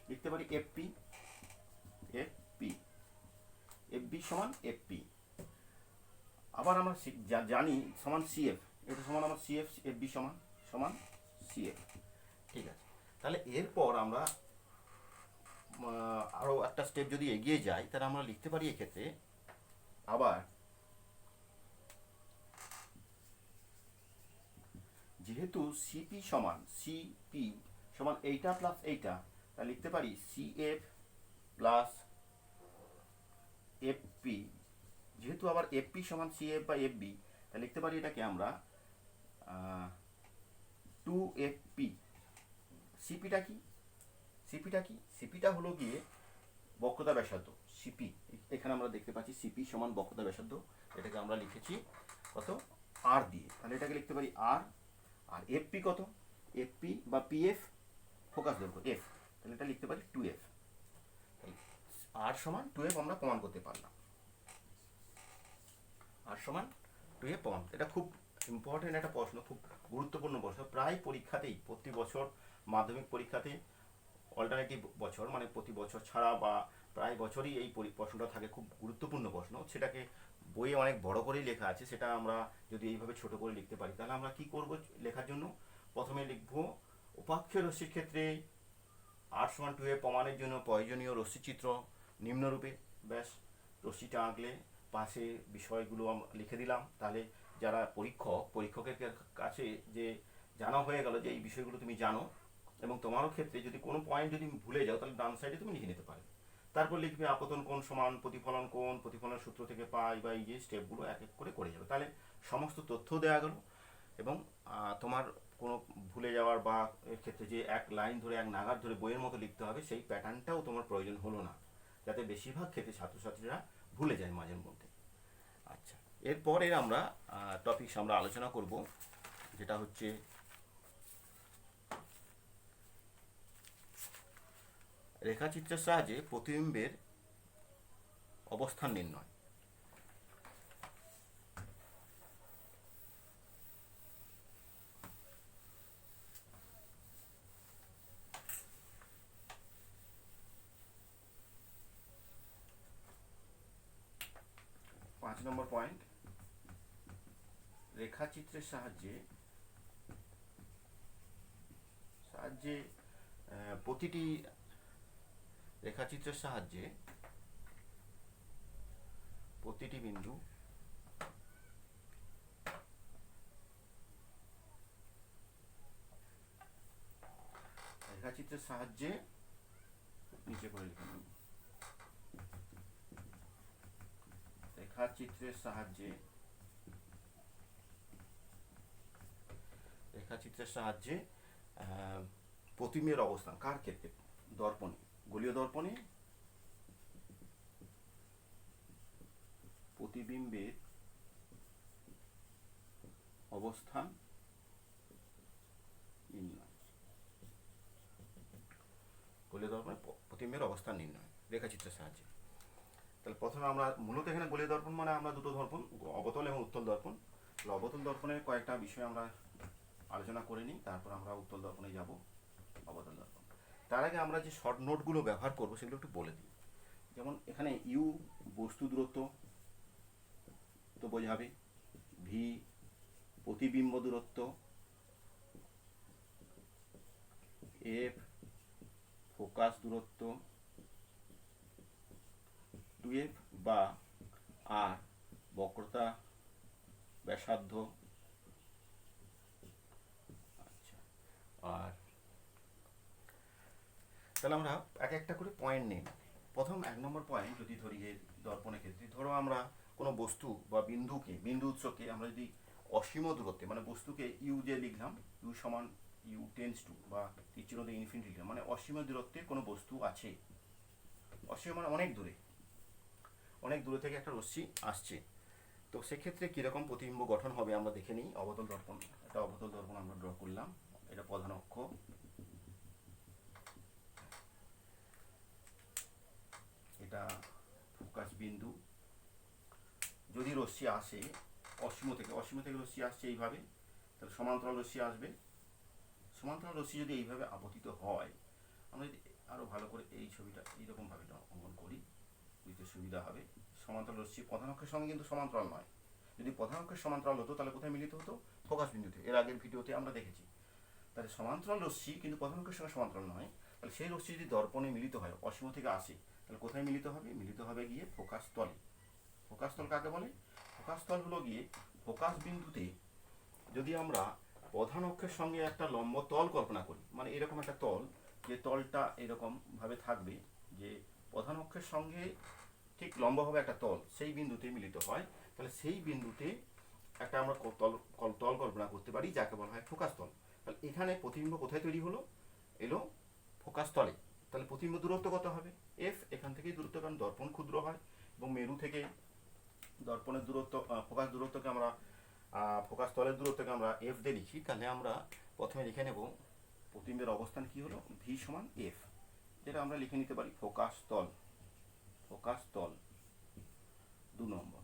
লিখতে পারি এফপি সমান এফপি। আবার আমরা জানি সমান সিএফ, এটা সমান আমার সিএফ, এফ বি সমান সিএফ। ঠিক আছে, তাহলে এরপর আমরা আরও একটা স্টেপ যদি এগিয়ে যাই, তাহলে আমরা লিখতে পারি এক্ষেত্রে আবার যেহেতু সিপি সমান এইটা প্লাস এইটা, তাহলে লিখতে পারি সিএফ প্লাস এফপি। যেহেতু আবার এফপি সমান সিএফ বা এফবি, তাহলে লিখতে পারি এটাকে আমরা 2FP। সিপিটা কি? সিপিটা হলো গিয়ে বক্রতা ব্যাসার্ধ, সিপি, এখানে আমরা দেখতে পাচ্ছি সিপি সমান বক্রতা ব্যাসার্ধ, এটাকে আমরা লিখেছি কত আর দিয়ে, তাহলে এটাকে লিখতে পারি আর। আর এফপি কত, এফপি বা পিএফ ফোকাস দৈর্ঘ্য এফ, তাহলে এটা লিখতে পারি 2F। আর সমান 2F আমরা প্রমাণ করতে পারলাম, আর সমান 2F প্রমাণ। এটা খুব ইম্পর্টেন্ট একটা প্রশ্ন, খুব গুরুত্বপূর্ণ প্রশ্ন, প্রায় পরীক্ষাতেই প্রতি বছর মাধ্যমিক পরীক্ষাতে অল্টারনেটিভ বছর মানে প্রতি বছর ছাড়া বা প্রায় বছরই এই প্রশ্নটা থাকে, খুব গুরুত্বপূর্ণ প্রশ্ন। সেটাকে বইয়ে অনেক বড় করেই লেখা আছে, সেটা আমরা যদি এইভাবে ছোট করে লিখতে পারি তাহলে আমরা কি করব লেখার জন্য, প্রথমে লিখব উপাক্ষীয় রশ্মির ক্ষেত্রে আর সমান 2F প্রমাণের জন্য প্রয়োজনীয় রশ্মিচিত্র নিম্নরূপে। ব্যাস, রশ্মিটা আঁকলে পাশে বিষয়গুলো লিখে দিলাম, তাহলে যারা পরীক্ষকের কাছে যে জানা হয়ে গেল যে এই বিষয়গুলো তুমি জানো, এবং তোমারও ক্ষেত্রে যদি কোনো পয়েন্ট যদি ভুলে যাও তাহলে ডান সাইডে তুমি লিখে নিতে পারবে। তারপর লিখবে আপতন কোণ সমান প্রতিফলন কোণ, প্রতিফলনের সূত্র থেকে পাই, বা এই যে স্টেপগুলো এক এক করে যাবে, তাহলে সমস্ত তথ্য দেওয়া গেল। এবং তোমার কোনো ভুলে যাওয়ার বা এর ক্ষেত্রে যে এক লাইন ধরে এক নাগার ধরে বইয়ের মতো লিখতে হবে সেই প্যাটার্নটাও তোমার প্রয়োজন হলো না, যাতে বেশিরভাগ ক্ষেত্রে ছাত্রছাত্রীরা ভুলে যায় মাঝের মধ্যে। আচ্ছা, এরপরে আমরা টপিকস আমরা আলোচনা করব, যেটা হচ্ছে রেখাচিত্রের সাহায্যে প্রতিবিম্বের অবস্থান নির্ণয়। পাঁচ নম্বর পয়েন্ট, রেখাচিত্রের সাহায্যে প্রতিটি রেখাচিত্রের সাহায্যে প্রতিটি বিন্দু রেখাচিত্রের সাহায্যে নিচে করে লিখুন, রেখাচিত্রের সাহায্যে প্রতিবিম্বের অবস্থান কার ক্ষেত্রে, দর্পণে, গোলীয় দর্পণে প্রতিবিম্বের অবস্থান নির্ণয়, গোলীয় দর্পণে প্রতিবিম্বের অবস্থান নির্ণয় রেখাচিত্রের সাহায্যে। তাহলে প্রথমে আমরা মূলত এখানে গোলীয় দর্পণ মানে আমরা দুটো দর্পণ, অবতল এবং উত্তল দর্পণ। অবতল দর্পণের কয়েকটা বিষয় আমরা আলোচনা করে নিই, তারপর আমরা উত্তল দর্পণে যাব, অবতল দর্পণ। তার আগে আমরা যে শর্ট নোটগুলো ব্যবহার করবো সেগুলো একটু বলে দিই। যেমন এখানে ইউ বস্তু দূরত্ব তো বোঝাবে, ভি প্রতিবিম্ব দূরত্ব, এফ ফোকাস দূরত্ব, 2F বা আর বক্রতা ব্যাসার্ধ। আচ্ছা, আর তাহলে আমরা এক একটা করে পয়েন্ট নিই। প্রথম 1 নম্বর পয়েন্ট যদি ধরি, এর দর্পণের ক্ষেত্রে ধরো আমরা কোনো বস্তু বা বিন্দু উৎসকে আমরা যদি অসীম দূরত্বে, মানে বস্তুকে ইউ যে লিখলাম, ইউ সমান ইউ টেন্স টু বা তীর ইনফিনিটি লিখলাম, মানে অসীম দূরত্বে কোনো বস্তু আছে, অসীম মানে অনেক দূরে থেকে একটা রশ্মি আসছে, তো সেক্ষেত্রে কীরকম প্রতিবিম্ব গঠন হবে আমরা দেখে নিই। অবতল দর্পণ, এটা অবতল দর্পণ আমরা ড্র করলাম, এটা প্রধান অক্ষ, এটা ফোকাস বিন্দু। যদি রশ্মি আসে অসীম থেকে রশ্মি আসছে এইভাবে, তাহলে সমান্তরাল রশ্মি আসবে। সমান্তরাল রশ্মি যদি এইভাবে আপতিত হয়, আমরা যদি আরও ভালো করে এই ছবিটা এইরকমভাবে অঙ্কন করি বুঝতে সুবিধা হবে। সমান্তরাল রশ্মি প্রধান অক্ষের সঙ্গে কিন্তু সমান্তরাল নয়, যদি প্রধান অক্ষের সমান্তরাল হতো তাহলে কোথায় মিলিত হতো, ফোকাস বিন্দুতে, এর আগের ভিডিওতে আমরা দেখেছি। তাহলে সমান্তরাল রশ্মি কিন্তু প্রধান অক্ষের সঙ্গে সমান্তরাল নয়, তাহলে সেই রশ্মি যদি দর্পণে মিলিত হয়, অসীম থেকে আসে, তাহলে কোথায় মিলিত হবে, গিয়ে ফোকাস তলে। ফোকাস তল কাকে বলে, ফোকাস তল হলো গিয়ে ফোকাস বিন্দুতে যদি আমরা প্রধান অক্ষের সঙ্গে একটা লম্ব তল কল্পনা করি, মানে এরকম একটা তল, যে তলটা এরকম ভাবে থাকবে, যে প্রধান অক্ষের সঙ্গে ঠিক লম্বভাবে একটা তল সেই বিন্দুতে মিলিত হয়, তাহলে সেই বিন্দুতে একটা আমরা তল কল্পনা করতে পারি যাকে বলা হয় ফোকাস তল। তাহলে এখানে প্রতিবিম্ব কোথায় তৈরি হলো, এলো ফোকাস তলে, তাহলে প্রতিবিম্ব দূরত্ব কত হবে, এফ, এখান থেকেই দূরত্ব, কারণ দর্পণ ক্ষুদ্র হয় এবং মেরু থেকে দর্পণের দূরত্ব, ফোকাস দূরত্বকে আমরা ফোকাস তলের দূরত্বকে আমরা এফ দিয়ে লিখি। তাহলে আমরা প্রথমে লিখে নেব প্রতিবিম্বের অবস্থান কি হলো, ভি সমান এফ, যেটা আমরা লিখে নিতে পারি ফোকাস তল, ফোকাস তল 2 নম্বর।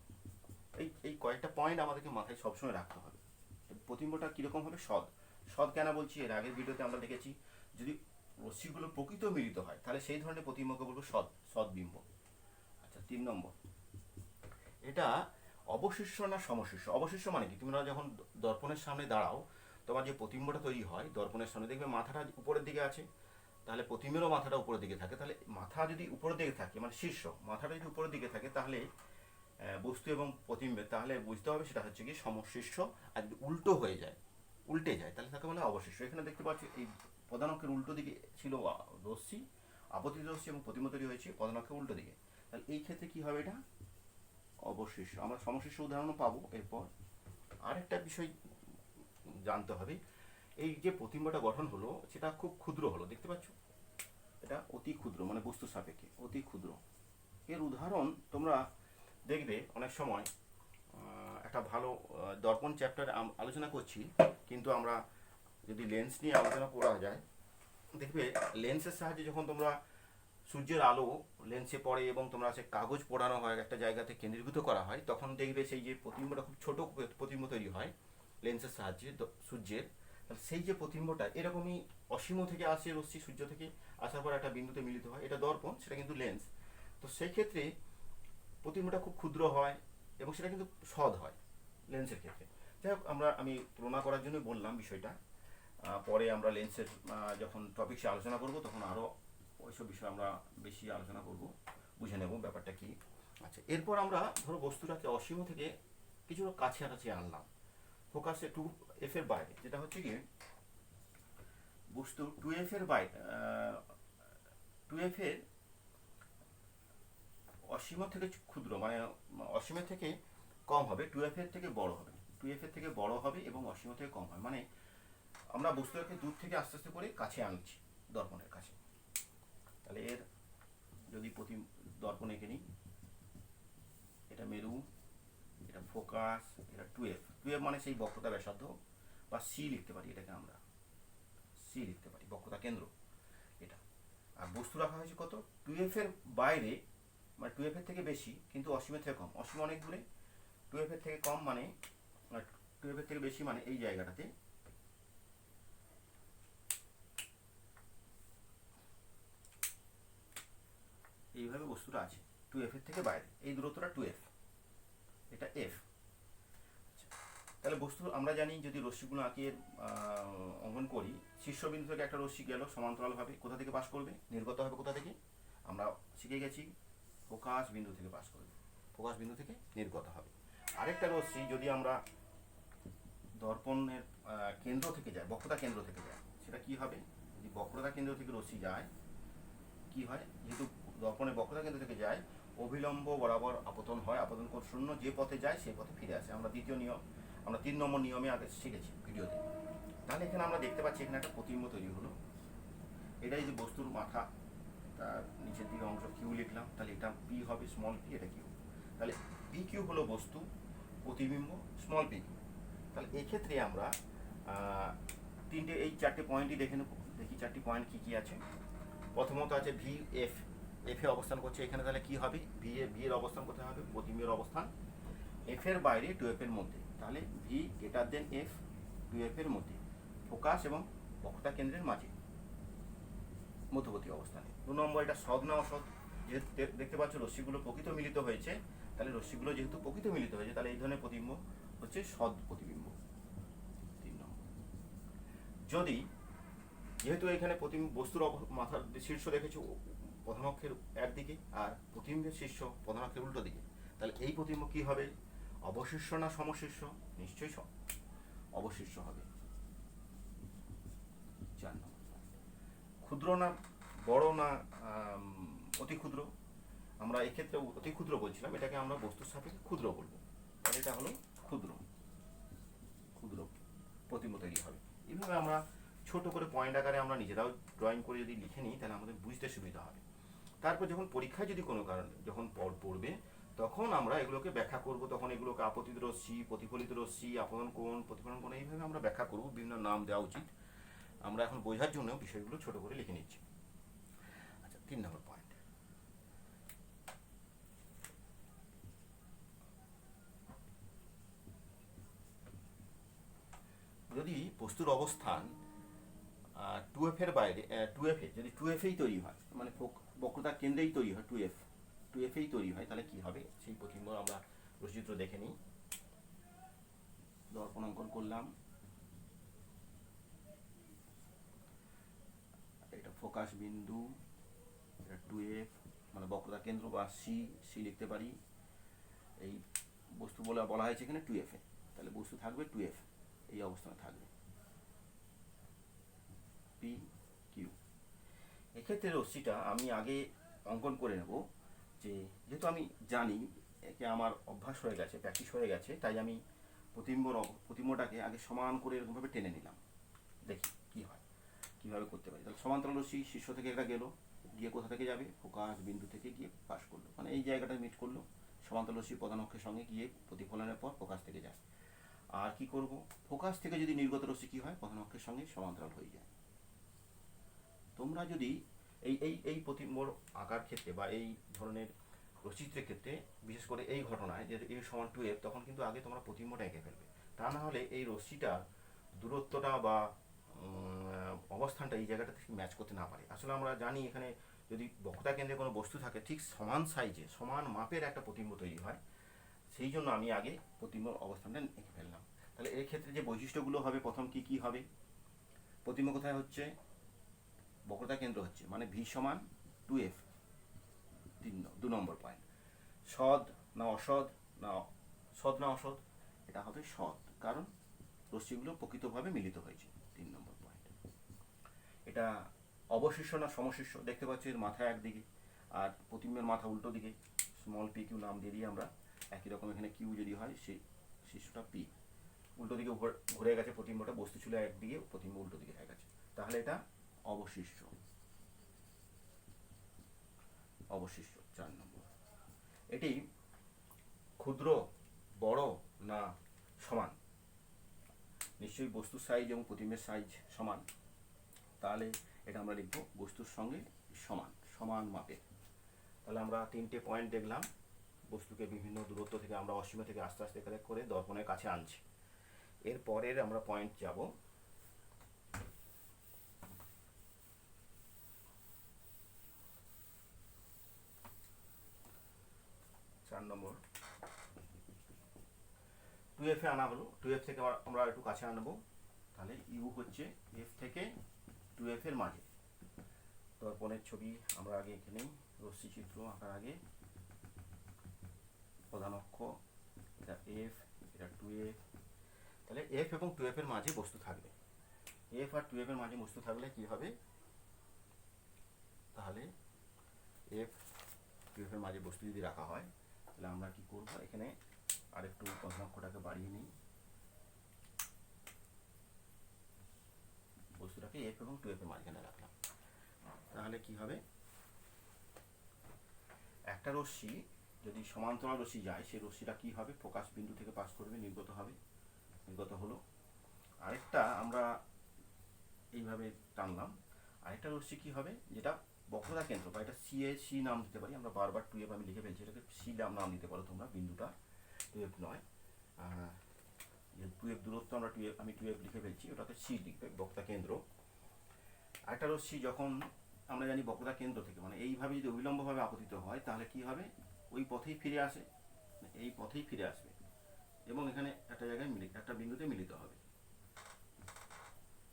এই কয়েকটা পয়েন্ট আমাদেরকে মাথায় সবসময় রাখতে হবে। প্রতিবিম্বটা কীরকম হবে, সদ। সদ কেন বলছি, এর আগের ভিডিওতে আমরা দেখেছি যদি রশ্মিগুলো প্রকৃত মিলিত হয় তাহলে সেই ধরনের প্রতিবিম্বকে বলবো সদবিম্ব। আচ্ছা, 3 নম্বর, এটা অবশিষ্ট না সমশিষ্ট। অবশিষ্ট মানে কি, তোমরা যখন দর্পণের সামনে দাঁড়াও তোমার যে প্রতিবিম্বটা তৈরি হয় দর্পণের সামনে, দেখবে মাথাটা উপরের দিকে আছে, তাহলে প্রতিবিম্বেরও মাথাটা উপরের দিকে থাকে। তাহলে মাথা যদি উপরের দিকে থাকে মানে শীর্ষ, মাথাটা যদি উপরের দিকে থাকে তাহলে বস্তু এবং প্রতিবিম্বের, তাহলে বুঝতে হবে সেটা হচ্ছে কি সমশিষ্ট। আর যদি উল্টো হয়ে যায়, উল্টে যায়, তাহলে তাকে বলে অবশিষ্ট। এখানে দেখতে পাচ্ছি এই প্রধান অক্ষের উল্টো দিকে ছিল রশ্মি, আপতিত রশ্মি, এবং প্রতিবিম্ব তৈরি হয়েছে প্রধান অক্ষের উল্টো দিকে। তাহলে এই ক্ষেত্রে কি হবে, এটা অবশিষ্ট। আমরা সমশিষ্ট উদাহরণও পাবো এরপর। আরেকটা বিষয় জানতে হবে, এই যে প্রতিবিম্বটা গঠন হলো সেটা খুব ক্ষুদ্র হলো, দেখতে পাচ্ছ এটা অতি ক্ষুদ্র, মানে বস্তু সাপেক্ষে অতি ক্ষুদ্র। এর উদাহরণ তোমরা দেখবে অনেক সময় একটা ভালো দর্পণ চ্যাপ্টার আলোচনা করছি, কিন্তু আমরা যদি লেন্স নিয়ে আলোচনা করা যায়, দেখবে লেন্সের সাহায্যে যখন তোমরা সূর্যের আলো লেন্সে পড়ে এবং তোমরা সে কাগজ পোড়ানো হয় একটা জায়গাতে কেন্দ্রীভূত করা হয়, তখন দেখবে সেই যে প্রতিবিম্বটা খুব ছোট প্রতিবিম্ব তৈরি হয় লেন্সের সাহায্যে সূর্যের। সেই যে প্রতিবিম্বটা এরকমই অসীম থেকে আসে রশ্মি, সূর্য থেকে আসার পর একটা বিন্দুতে মিলিত হয়, এটা দর্পণ, সেটা কিন্তু লেন্স। তো সেই ক্ষেত্রে প্রতিবিম্বটা খুব ক্ষুদ্র হয় এবং সেটা কিন্তু সদ হয় লেন্সের ক্ষেত্রে। যাই হোক, আমি তুলনা করার জন্য বললাম বিষয়টা। পরে আমরা লেন্সের যখন টপিকসে আলোচনা করব তখন আরও ওইসব বিষয়ে আমরা বেশি আলোচনা করব, বুঝে নেব ব্যাপারটা কি। আচ্ছা, এরপর আমরা ধরো বস্তুটাকে অসীম থেকে কিছু কাছাকাছি আনলাম, ফোকাসে 2f এর বাইরে, যেটা হচ্ছে কি বস্তু 2f এর বাইরে, 2f এর অসীম থেকে ক্ষুদ্র, মানে অসীমের থেকে কম হবে, 2f এর থেকে বড় হবে, 2f এর থেকে বড় হবে এবং অসীম থেকে কম হয়। মানে আমরা বস্তুটাকে দূর থেকে আস্তে আস্তে করে কাছে আনছি দর্পণের কাছে। তাহলে এর যদি দর্পণ এঁকে নিই, এটা মেরু, এটা ফোকাস, এটা 2f। 2f মানে সেই বক্রতা ব্যাসার্ধ, বা সি লিখতে পারি, এটাকে আমরা সি লিখতে পারি, বক্রতা কেন্দ্র এটা। আর বস্তু রাখা হয়েছে কত, 2f এর বাইরে, মানে 2f এর থেকে বেশি কিন্তু অসীমের থেকে কম। অসীম অনেক দূরে, 2f এর থেকে কম মানে 2f এর থেকে বেশি মানে এই জায়গাটাতে। এইভাবে বস্তুটা আছে 2f এর থেকে বাইরে, এই দূরত্বটা 2f, এটা f। তাহলে বস্তু আমরা জানি যদি রশ্মিগুলো আঁকে অঙ্কন করি, শীর্ষবিন্দু থেকে একটা রশ্মি গেল সমান্তরালভাবে, কোথা থেকে পাস করবে, নির্গত হবে কোথা থেকে, আমরা শিখে গেছি ফোকাস বিন্দু থেকে পাস করবে, ফোকাস বিন্দু থেকে নির্গত হবে। আরেকটা রশ্মি যদি আমরা দর্পণের কেন্দ্র থেকে যায়, বক্রতা কেন্দ্র থেকে যায়, সেটা কি হবে, যদি বক্রতা কেন্দ্র থেকে রশ্মি যায় কি হয়, যেহেতু দর্পণের বক্রতা কেন্দ্র থেকে যায় অভিলম্ব বরাবর আপতন হয়, আপতন কোণ শূন্য, যে পথে যায় সেই পথে ফিরে আসে। আমরা 3 নম্বর নিয়মে আগে শিখেছি ভিডিওতে। তাহলে এখানে আমরা দেখতে পাচ্ছি এখানে একটা প্রতিবিম্ব তৈরি হলো, এটাই যে বস্তুর মাথা, তার নিচের দিকে অংশ কিউ লিখলাম, তাহলে এটা পি হবে, স্মল পি, এটা কিউ। তাহলে পি কিউ হলো বস্তু, প্রতিবিম্ব স্মল পি কিউ। তাহলে এক্ষেত্রে আমরা এই 4টে পয়েন্টই দেখি 4টি পয়েন্ট কী আছে। প্রথমত আছে ভি এফ, এফ এ অবস্থান করছে এখানে, তাহলে কি হবে, ভি এর অবস্থান কোথায় হবে, প্রতিবিম্বের অবস্থান এফ এর বাইরে 2f এর মধ্যে, তাহলে V greater than F, 2f এর মধ্যে, ফোকাস এবং বক্রতা কেন্দ্রের মাঝে মধ্যবর্তী অবস্থানে। 2 নম্বর, এটা সদ না অসদ, যেহেতু দেখতে পাচ্ছ রশ্মিগুলো প্রকৃত মিলিত হয়েছে, তাহলে রশ্মিগুলো যেহেতু প্রকৃত মিলিত হয়েছে তাহলে এই ধরনের প্রতিবিম্ব হচ্ছে সদ প্রতিবিম্ব। 3 নম্বর, যদি যেহেতু এখানে বস্তুর মাথার শীর্ষ রেখেছে প্রধান অক্ষের একদিকে আর প্রতিবিম্বের শীর্ষ প্রধান অক্ষের উল্টো দিকে, তাহলে এই প্রতিবিম্ব কি হবে, অবশিষ্ট না সমশীর্ষ, নিশ্চয়ই অবশিষ্ট হবে। 4 নম্বর, ক্ষুদ্র না বড় না অতি ক্ষুদ্র, আমরা এক্ষেত্রে অতি ক্ষুদ্র বলছিলাম, এটাকে আমরা বস্তুর সাপেক্ষে ক্ষুদ্র বলবো, তাহলে এটা হলো ক্ষুদ্র প্রতিবিম্ব তৈরি হবে। এইভাবে আমরা ছোট করে পয়েন্ট আকারে আমরা নিজেরাও ড্রয়িং করে যদি লিখে নিই তাহলে আমাদের বুঝতে সুবিধা হবে। তারপর যখন পরীক্ষায় যদি কোনো কারণে যখন পড়বে তখন আমরা এগুলোকে ব্যাখ্যা করব, তখন এগুলোকে আপতিত রশ্মি, প্রতিফলিত রশ্মি, আপতন কোণ, প্রতিফলন কোণ, এইভাবে আমরা ব্যাখ্যা করব, বিভিন্ন নাম দেওয়া উচিত। আমরা এখন বোঝার জন্য বিষয়গুলো ছোট করে লিখে নিচ্ছি। আচ্ছা, 3 নম্বর পয়েন্ট, যদি বস্তুর অবস্থান 2f এর বাইরে, 2f এ যদি 2f এই তৈরি হয়, মানে বক্রতার কেন্দ্রেই তৈরি হয়, 2f এই তৈরি হয়, তাহলে কি হবে সেই প্রতিম্ব আমরা রশ্মিচিত্র দেখে নিই। দর্পণ অঙ্কন করলাম, এটা ফোকাস বিন্দু, এটা 2f, মানে বক্রতার কেন্দ্র বা সি লিখতে পারি। এই বস্তু বলা হয়েছে এখানে 2f এ, তাহলে বস্তু থাকবে 2f, এই অবস্থানে থাকবে পি কিউ। এক্ষেত্রে রশ্মিটা আমি আগে অঙ্কন করে নেব, যে যেহেতু আমি জানি একে আমার অভ্যাস হয়ে গেছে, প্র্যাকটিস হয়ে গেছে, তাই আমি প্রতিম্বটাকে আগে সমান করে এরকমভাবে টেনে নিলাম। দেখি কি হয়, কীভাবে করতে পারি। তাহলে সমান্তরাল রশ্মি শীর্ষ থেকে একটা গেল, গিয়ে কোথা থেকে যাবে, ফোকাস বিন্দু থেকে গিয়ে পাস করলো, মানে এই জায়গাটা মিট করলো। সমান্তরাল রশ্মি প্রধান অক্ষের সঙ্গে গিয়ে প্রতিফলনের পর ফোকাস থেকে যায়। আর কি করব, ফোকাস থেকে যদি নির্গত রশ্মি কি হয়, প্রধান অক্ষের সঙ্গে সমান্তরাল হয়ে যায়। তোমরা যদি এই এই এই প্রতিম্বর আঁকার ক্ষেত্রে বা এই ধরনের রশ্মিচিত্রের ক্ষেত্রে, বিশেষ করে এই ঘটনায় যে এ সমান 2f, তখন কিন্তু আগে তোমরা প্রতিম্বটা এঁকে ফেলবে, তা না হলে এই রশ্মিটার দূরত্বটা বা অবস্থানটা এই জায়গাটা থেকে ম্যাচ করতে না পারে। আসলে আমরা জানি এখানে যদি বক্রতা কেন্দ্রে কোনো বস্তু থাকে, ঠিক সমান সাইজে সমান মাপের একটা প্রতিম্ব তৈরি হয়, সেই জন্য আমি আগে প্রতিম্বর অবস্থানটা এঁকে ফেললাম। তাহলে এর ক্ষেত্রে যে বৈশিষ্ট্যগুলো হবে, প্রথম কি কি হবে, প্রতিম্ব কোথায় হচ্ছে, বক্রতা কেন্দ্র হচ্ছে, মানে ভি সমান 2f, 2 নম্বর পয়েন্ট। সৎ না অসৎ, না অসৎ, এটা হবে সৎ, কারণ রশ্মিগুলো প্রকৃতভাবে মিলিত হয়েছে, 3 নম্বর পয়েন্ট। এটা অবশিষ্ট না সমশিষ্ট, দেখতে পাচ্ছি এর মাথা একদিকে আর প্রতিম্বের মাথা উল্টো দিকে, স্মল পি কিউ নাম দিয়ে দিই আমরা। একই রকম এখানে কিউ যদি হয়, সেই শীর্ষটা পি, উল্টো দিকে ঘুরে গেছে প্রতিম্বটা, বস্তু ছিল একদিকে, প্রতিম্ব উল্টো দিকে হয়ে গেছে, তাহলে এটা অবশিষ্ট। 4 নম্বর, এটি ক্ষুদ্র, বড় না সমান, নিশ্চয়ই বস্তুর সাইজ এবং প্রতিম্বের সাইজ সমান, তাহলে এটা আমরা লিখব বস্তুর সঙ্গে সমান মাপের। তাহলে আমরা 3টে পয়েন্ট দেখলাম, বস্তুকে বিভিন্ন দূরত্ব থেকে আমরা অসীম থেকে আস্তে আস্তে করে দর্পণের কাছে আনছি। এরপরের আমরা পয়েন্ট যাব, 4 নম্বর, 2f এ আনা হলো, 2f থেকে আমরা একটু কাছে আনবো, তাহলে ইউ হচ্ছে f থেকে 2f এর মাঝে। দর্পণের ছবি আমরা আগে এখানেই রশ্মি চিত্র আঁকার আগে, প্রধান অক্ষ এটা f, এটা 2f, তাহলে f এবং 2f এর মাঝে বস্তু থাকবে। f আর 2f এর মাঝে বস্তু থাকলে কি হবে, তাহলে f 2f এর মাঝে বস্তু যদি রাখা হয়, তাহলে আমরা কি করব, এখানে আরেকটু প্রধান অক্ষটাকে বাড়িয়ে নিই, বস্তুটাকে f এবং 2f এর মাঝখানে রাখলাম। তাহলে কি হবে, একটা রশ্মি যদি সমান্তরাল রশ্মি যায়, সেই রশ্মিটা কি হবে, ফোকাস বিন্দু থেকে পাস করবে, নির্গত হলো। আরেকটা আমরা এইভাবে টানলাম, আরেকটা রশ্মি কি হবে, যেটা বক্রতা কেন্দ্র, বা এটা সি নাম দিতে পারি আমরা, বারবার 2f আমি লিখে ফেলছি, এটাকে সি নাম দিতে পারো তোমরা, বিন্দুটা 2f নয়, 2f দূরত্ব আমরা 2f, আমি 2f লিখে ফেলছি, ওটাকে সি লিখবে, বক্রতা কেন্দ্র। আরেকটা রশ্মি যখন আমরা জানি বক্রতা কেন্দ্র থেকে, মানে এইভাবে যদি অবিলম্বভাবে আপতিত হয়, তাহলে কি হবে, ওই পথেই ফিরে আসে, এই পথেই ফিরে আসবে এবং এখানে একটা জায়গায় একটা বিন্দুতে মিলিত হবে।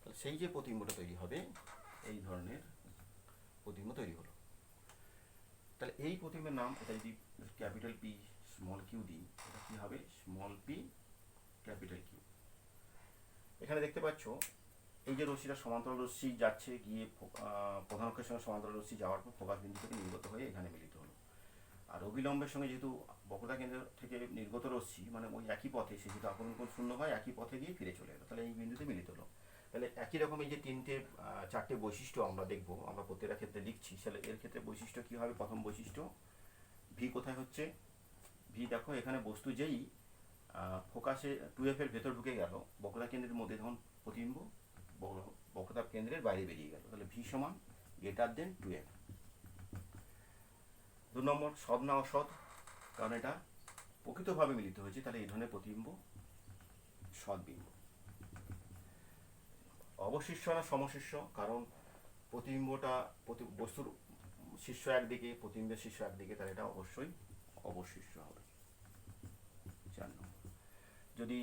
তাহলে সেই যে প্রতিম্বটা তৈরি হবে, এই ধরনের প্রতিম্ব তৈরি হলো। তাহলে এই প্রতিম্বের নাম, এটা যদি ক্যাপিটাল পি স্মল কিউ দিই, এটা কি হবে, স্মল পি ক্যাপিটাল কিউ। এখানে দেখতে পাচ্ছ এই যে রশ্মিটা সমান্তরাল রশ্মি যাচ্ছে, গিয়ে প্রধান অক্ষের সঙ্গে সমান্তরাল রশ্মি যাওয়ার পর ফোকাস বিন্দু থেকে নির্গত হয়ে এখানে মিলিত হলো। আর অবিলম্বের সঙ্গে যেহেতু বক্রতা কেন্দ্র থেকে নির্গত রশ্মি, মানে ওই একই পথে, সে যেহেতু আপন কোণ শূন্য হয়, একই পথে গিয়ে ফিরে চলে এলো, তাহলে এই বিন্দুতে মিলিত হলো। তাহলে একই রকম এই যে চারটে বৈশিষ্ট্য আমরা দেখব, আমরা প্রত্যেকটা ক্ষেত্রে লিখছি, তাহলে এর ক্ষেত্রে বৈশিষ্ট্য কী হবে? প্রথম বৈশিষ্ট্য ভি কোথায় হচ্ছে? ভি দেখো এখানে বস্তু যেই ফোকাসে 2F এর ভেতর ঢুকে গেল, বক্রতা কেন্দ্রের মধ্যে তখন প্রতিবিম্ব বক্রতা কেন্দ্রের বাইরে বেরিয়ে গেল, তাহলে ভি সমান গ্রেটার দেন 2F। 2 নম্বর সৎ না অসৎ, কারণ এটা প্রকৃতভাবে মিলিত হয়েছে, তাহলে এই ধরনের প্রতিবিম্ব সৎ বিম্ব। অবশিষ্য না সমশিষ্য, কারণ প্রতিবিম্বটা বস্তুর শীর্ষ একদিকে, প্রতিবিম্বের শীর্ষ একদিকে, তাহলে এটা অবশ্যই অবশিষ্য হবে। 4 নম্বর, যদি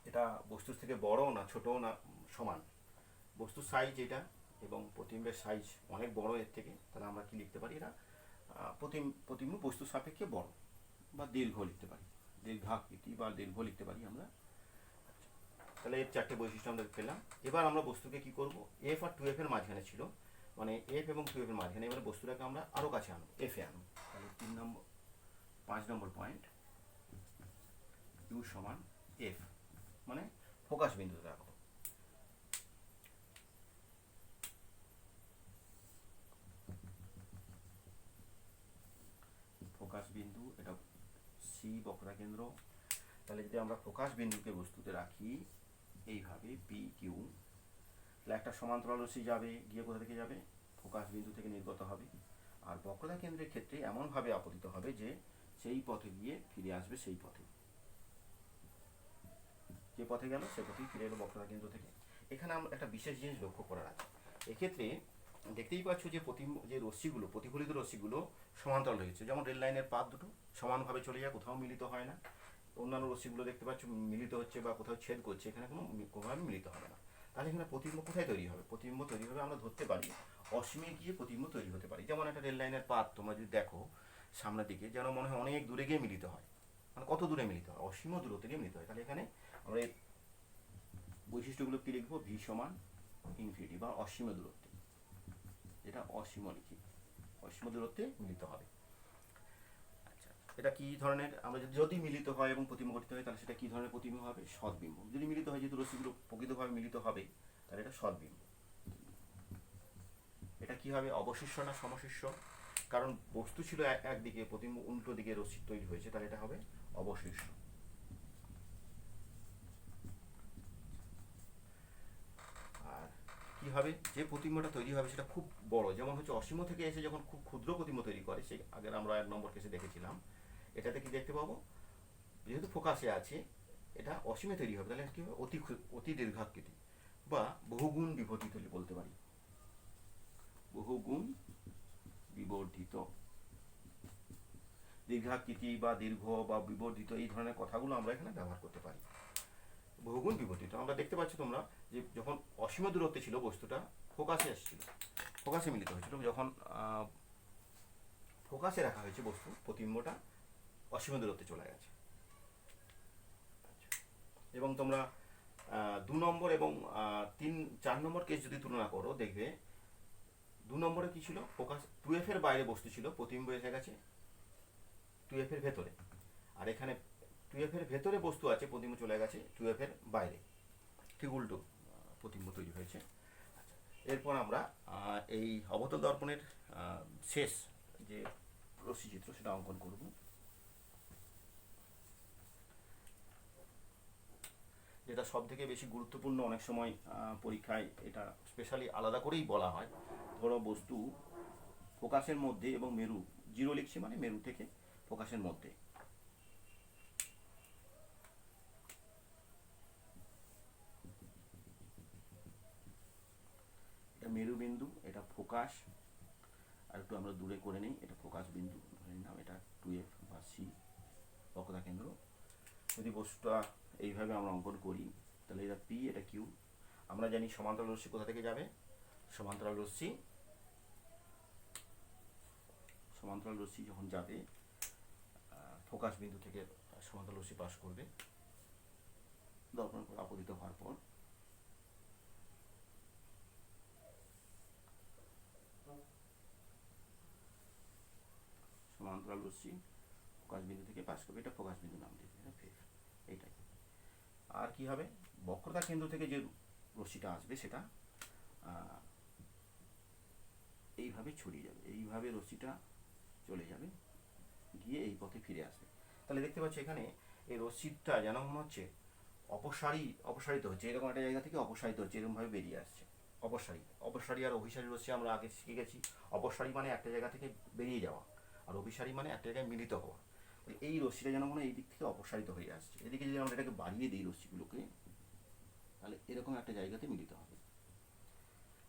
এটা বস্তুর থেকে বড় না ছোট না সমান, বস্তুর সাইজ এটা এবং প্রতিবিম্বের সাইজ অনেক বড় এর থেকে, তাহলে আমরা কি লিখতে পারি? এটা প্রতিবিম্ব বস্তুর সাপেক্ষে বড় বা দীর্ঘ লিখতে পারি, দীর্ঘাকৃতি বা দীর্ঘ লিখতে পারি আমরা। তাহলে এর চারটে বৈশিষ্ট্য আমরা পেলাম। এবার আমরা বস্তুকে কি করব? এফ আর 2F এর মাঝখানে ছিল, মানে এফ এবং 2F এর মাঝখানে, এবার বস্তুটাকে আমরা আরও কাছে আনবো, এফে আনবো। তাহলে 5 নম্বর পয়েন্ট, ইউ সমান এফ, মানে ফোকাস বিন্দুতে রাখো। ফোকাস বিন্দু এটা সি বক্রতা কেন্দ্র। তাহলে যদি আমরা ফোকাস বিন্দুকে বস্তুতে রাখি এইভাবে পি কিউ, তাহলে একটা সমান্তরাল রশ্মি যাবে, গিয়ে কোথা থেকে যাবে? ফোকাস বিন্দু থেকে নির্গত হবে, আর বক্রতা কেন্দ্রের ক্ষেত্রে এমনভাবে আপতিত হবে যে সেই পথে গিয়ে ফিরে আসবে, সেই পথে যে পথে গেল সে পথেই ফিরে এলো বক্রতা কেন্দ্র থেকে। এখানে আমরা একটা বিশেষ জিনিস লক্ষ্য করার আছে, এক্ষেত্রে দেখতেই পাচ্ছ যে যে রশ্মিগুলো, প্রতিফলিত রশ্মিগুলো সমান্তরাল হয়েছে, যেমন রেল লাইনের পাত দুটো সমানভাবে চলে যায়, কোথাও মিলিত হয় না। অন্যান্য রশ্মিগুলো দেখতে পাচ্ছ মিলিত হচ্ছে বা কোথাও ছেদ করছে, এখানে কোনোভাবে মিলিত হবে না। তাহলে এখানে প্রতিবিম্ব কোথায় তৈরি হবে? প্রতিবিম্ব তৈরি হবে, আমরা ধরতে পারি অসীমে গিয়ে প্রতিবিম্ব তৈরি হতে পারে। যেমন একটা রেল লাইনের পাত তোমরা যদি দেখো সামনের দিকে, যেন মনে হয় অনেক দূরে গিয়ে মিলিত হয়, মানে কত দূরে মিলিত হয়? অসীম দূরত্বে গিয়ে মিলিত হয়। তাহলে এখানে আমরা এই বৈশিষ্ট্যগুলো কি লিখবো? ভি সমান ইনফিনিটি বা অসীম দূরত্বে, এটা অসীম লিখি, অসীম দূরত্বে মিলিত হবে। আচ্ছা, এটা কি ধরনের? আমরা যদি মিলিত হয় এবং প্রতিবিম্ব গঠিত হয়, তাহলে সেটা কি ধরনের প্রতিবিম্ব হবে? সৎবিম্ব। যদি মিলিত হয়, যেহেতু রশ্মিগুলো প্রকৃতভাবে মিলিত হবে, তাহলে এটা সৎবিম্ব। এটা কি হবে? অবশিষ্য না সমশিষ্য, কারণ বস্তু ছিল একদিকে, প্রতিবিম্ব উল্টো দিকে রশ্মি তৈরি হয়েছে, তাহলে এটা হবে অবশিষ্য। আর কি হবে? যে প্রতিবিম্বটা তৈরি হবে সেটা খুব বড়, যেমন হচ্ছে অসীম থেকে এসে যখন খুব ক্ষুদ্র প্রতিবিম্ব তৈরি করে, সেই আগের আমরা 1 নম্বর কেসে দেখেছিলাম, এটাতে কি দেখতে পাবো? যেহেতু ফোকাসে আছে, এটা অসীমে তৈরি হবে, তাহলে কি হবে? অতি দীর্ঘাকৃতি বা বহুগুণ বিবর্ধিত বলতে পারি, বহুগুণ বিবর্ধিত। দীর্ঘাকৃতি বা দীর্ঘ বা বিবর্ধিত, এই ধরনের কথাগুলো আমরা এখানে ব্যবহার করতে পারি। বহুগুণ বিবর্ধিত। আমরা দেখতে পাচ্ছি তোমরা যে যখন অসীম দূরত্বে ছিল বস্তুটা, ফোকাসে আসছিল, ফোকাসে মিলিত হয়েছিল, যখন ফোকাসে রাখা হয়েছে বস্তু, প্রতিবিম্বটা অসীম দূরত্বে চলে গেছে। এবং তোমরা 2 নম্বর এবং 4 নম্বর কেস যদি তুলনা করো, দেখবে 2 নম্বরে কি ছিল? ফোকাস 2F এর বাইরে বস্তু ছিল, প্রতিবিম্ব এসে গেছে 2F এর ভেতরে, আর এখানে 2F এর ভেতরে বস্তু আছে, প্রতিবিম্ব চলে গেছে 2F এর বাইরে, ঠিক উল্টো প্রতিবিম্ব তৈরি হয়েছে। এরপর আমরা এই অবতল দর্পণের শেষ যে রশ্মিচিত্র সেটা অঙ্কন করব। যেটা সব থেকে বেশি গুরুত্বপূর্ণ, অনেক সময় পরীক্ষায় এটা স্পেশালি আলাদা করেই বলা হয়। ধরো বস্তু ফোকাসের মধ্যে এবং মেরু, জিরো লিখছি মানে মেরু থেকে ফোকাসের মধ্যে, এটা মেরু বিন্দু, এটা ফোকাস, আর একটু আমরা দূরে করে নিই, এটা ফোকাস বিন্দু ধরে নিলাম, এটা 2F বা সি বক্রতা কেন্দ্র। যদি বস্তুটা এইভাবে আমরা অঙ্কন করি, তাহলে এটা পি, এটা কিউ। আমরা জানি সমান্তরাল রশ্মি কোথা থেকে যাবে? সমান্তরাল রশ্মি যখন যাবে ফোকাস বিন্দু থেকে সমান্তরাল রশ্মি পাস করবে, দর্পণ আপতিত হওয়ার পর সমান্তরাল রশ্মি ফোকাস বিন্দু থেকে পাস করবে, এটা ফোকাস বিন্দু নাম দিয়েছে, এটা ফের এইটাই। আর কি হবে? বক্রতা কেন্দ্র থেকে যে রশ্মিটা আসবে সেটা এইভাবে ছড়িয়ে যাবে, এইভাবে রশ্মিটা চলে যাবে, গিয়ে এই পথে ফিরে আসবে। তাহলে দেখতে পাচ্ছি এখানে এই রশ্মিটা যেন মনে হচ্ছে অপসারিত হচ্ছে, এরকম একটা জায়গা থেকে অপসারিত হচ্ছে, এরকমভাবে বেরিয়ে আসছে। অপসারী আর অভিসারী রশ্মি আমরা আগে শিখে গেছি। অপসারী মানে একটা জায়গা থেকে বেরিয়ে যাওয়া, আর অভিসারী মানে একটা জায়গায় মিলিত হওয়া। এই রশ্মিটা যেন মনে হয় এই দিক থেকে অপসারিত হয়ে আসছে, এদিকে যদি আমরা এটাকে বাড়িয়ে দিই রশ্মিগুলোকে, তাহলে এরকম একটা জায়গাতে মিলিত হবে।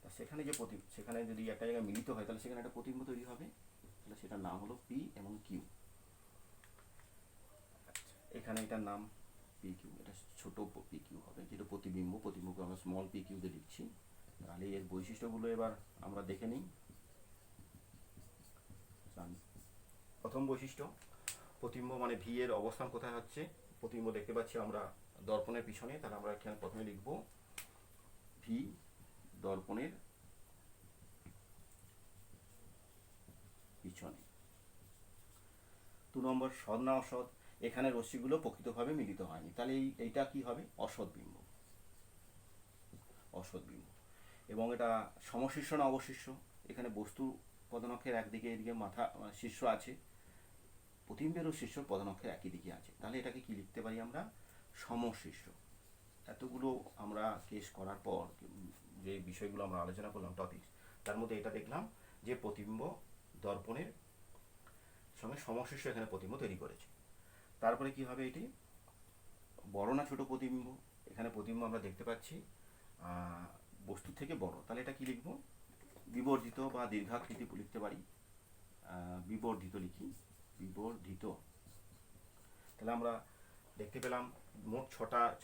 তা সেখানে সেখানে যদি একটা জায়গায় মিলিত হয় তাহলে সেখানে একটা প্রতিবিম্ব তৈরি হবে, তাহলে সেটার নাম হলো পি এবং কিউ। এখানে এটার নাম পি কিউ, এটা ছোট পি কিউ হবে, যেটা প্রতিবিম্বকে আমরা স্মল পি কিউ দিয়ে লিখছি। তাহলে এর বৈশিষ্ট্যগুলো এবার আমরা দেখে নিই। প্রথম বৈশিষ্ট্য, প্রতিবিম্ব মানে ভি এর অবস্থান কোথায় হচ্ছে। প্রতিবিম্ব দেখতে পাচ্ছি আমরা দর্পণের পিছনে, তাহলে আমরা এখানে প্রথমে লিখব ভি দর্পণের পিছনে। 2 নম্বর, সৎ না অসৎ, এখানে রশ্মিগুলো প্রকৃতভাবে মিলিত হয়নি, তাহলে এইটা কি হবে, অসৎ বিম্ব। এবং এটা সমশীর্ষ না অবশীর্ষ, এখানে বস্তু পদানক্ষের একদিকে, এদিকে মাথা শীর্ষ আছে, প্রতিবিম্বেরও শীর্ষ পদানক্ষের একই দিকে আছে, তাহলে এটাকে কি লিখতে পারি আমরা, সমশীর্ষ। এতগুলো আমরা কেস করার পর যে বিষয়গুলো আমরা আলোচনা করলাম টপিক, তার মধ্যে এটা দেখলাম যে প্রতিবিম্ব দর্পণের সঙ্গে সমশীর্ষ এখানে প্রতিবিম্ব তৈরি করেছে। তারপরে কি হবে, এটি বড় না ছোট প্রতিবিম্ব, এখানে প্রতিবিম্ব আমরা দেখতে পাচ্ছি বস্তু থেকে বড়, তাহলে এটা কি লিখব, বিবর্ধিত বা দীর্ঘাকৃতি লিখতে পারি, বিবর্ধিত লিখি, বিবর্ধিত। তাহলে আমরা দেখতে পেলাম মোট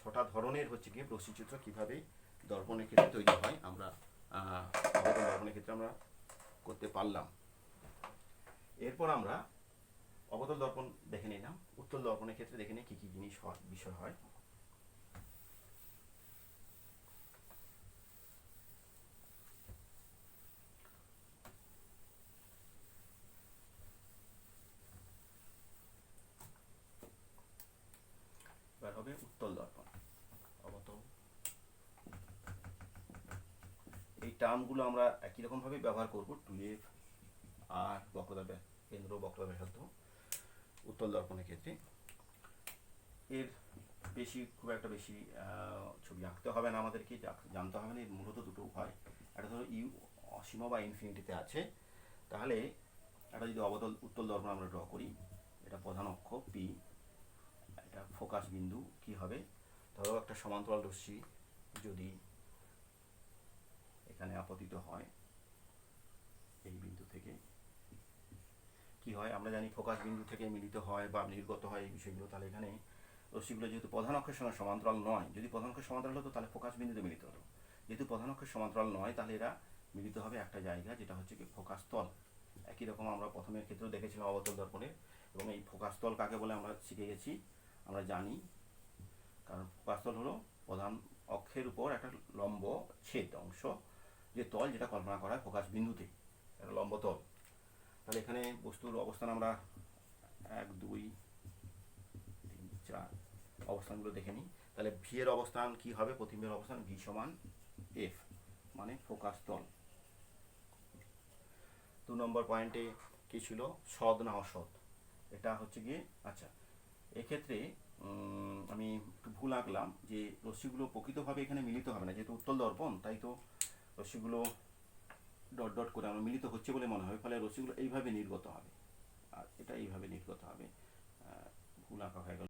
ছটা ধরনের হচ্ছে কি রশ্মিচিত্র কিভাবে দর্পণের ক্ষেত্রে তৈরি হয়, আমরা দর্পণের ক্ষেত্রে আমরা করতে পারলাম। এরপর আমরা অবতল দর্পণ দেখে নিলাম, উত্তল দর্পণের ক্ষেত্রে দেখে নিই কী কী জিনিস বিষয় হয়। এবার হবে উত্তল দর্পণ, অবতল। এই টার্মগুলো আমরা একই রকমভাবে ব্যবহার করব, 2f আর বক্রতার কেন্দ্র, বক্রতা ব্যাসার্ধ উত্তল দর্পণের ক্ষেত্রে। এর খুব একটা বেশি ছবি আঁকতে হবে না, আমাদেরকে জানতে হবে না, এর মূলত দুটো উপায়। একটা ধরো ইউ অসীম বা ইনফিনিটিতে আছে, তাহলে একটা যদি উত্তল দর্পণ আমরা ড্র করি, এটা প্রধান অক্ষ পি, এটা ফোকাস বিন্দু কি হবে, ধরো একটা সমান্তরাল রশ্মি যদি এখানে আপতিত হয় এই বিন্দু থেকে, কি হয় আমরা জানি ফোকাস বিন্দু থেকে মিলিত হয় বা নির্গত হয় এই বিষয়গুলো। তাহলে এখানে রশ্মিগুলো যেহেতু প্রধান অক্ষের সঙ্গে সমান্তরাল নয়, যদি প্রধান অক্ষের সমান্তরাল হতো তাহলে ফোকাস বিন্দুতে মিলিত হতো, যেহেতু প্রধান অক্ষের সমান্তরাল নয় তাহলে এরা মিলিত হবে একটা জায়গা, যেটা হচ্ছে কি ফোকাস তল। একই রকম আমরা প্রথমের ক্ষেত্রেও দেখেছিলাম অবতল দর্পণের, এবং এই ফোকাস তল কাকে বলে আমরা শিখে গেছি, আমরা জানি, কারণ ফোকাস তল হলো প্রধান অক্ষের উপর একটা লম্ব ছেদ অংশ, যে তল যেটা কল্পনা করা হয় ফোকাস বিন্দুতে, একটা লম্ব তল। তাহলে এখানে বস্তুর অবস্থান আমরা 1 2 3 4 অবস্থানগুলো দেখে নিই। তাহলে ভি এর অবস্থান কি হবে, প্রতিবিম্বের অবস্থান ভি সমান এফ, মানে ফোকাস তল। 2 নম্বর পয়েন্টে কি ছিল, সৎ না অসৎ, এটা হচ্ছে গিয়ে, আচ্ছা এক্ষেত্রে আমি একটু ভুল আঁকলাম, যে রশ্মিগুলো প্রকৃতভাবে এখানে মিলিত হবে না, যেহেতু উত্তল দর্পণ, তাই তো রশ্মিগুলো ডট ডট করে আমরা মিলিত হচ্ছে বলে মনে হয়, ফলে রশ্মিগুলো এইভাবে নির্গত হবে, আর এটা এইভাবে নির্গত হবে, ভুল আঁকা হয়ে গেল।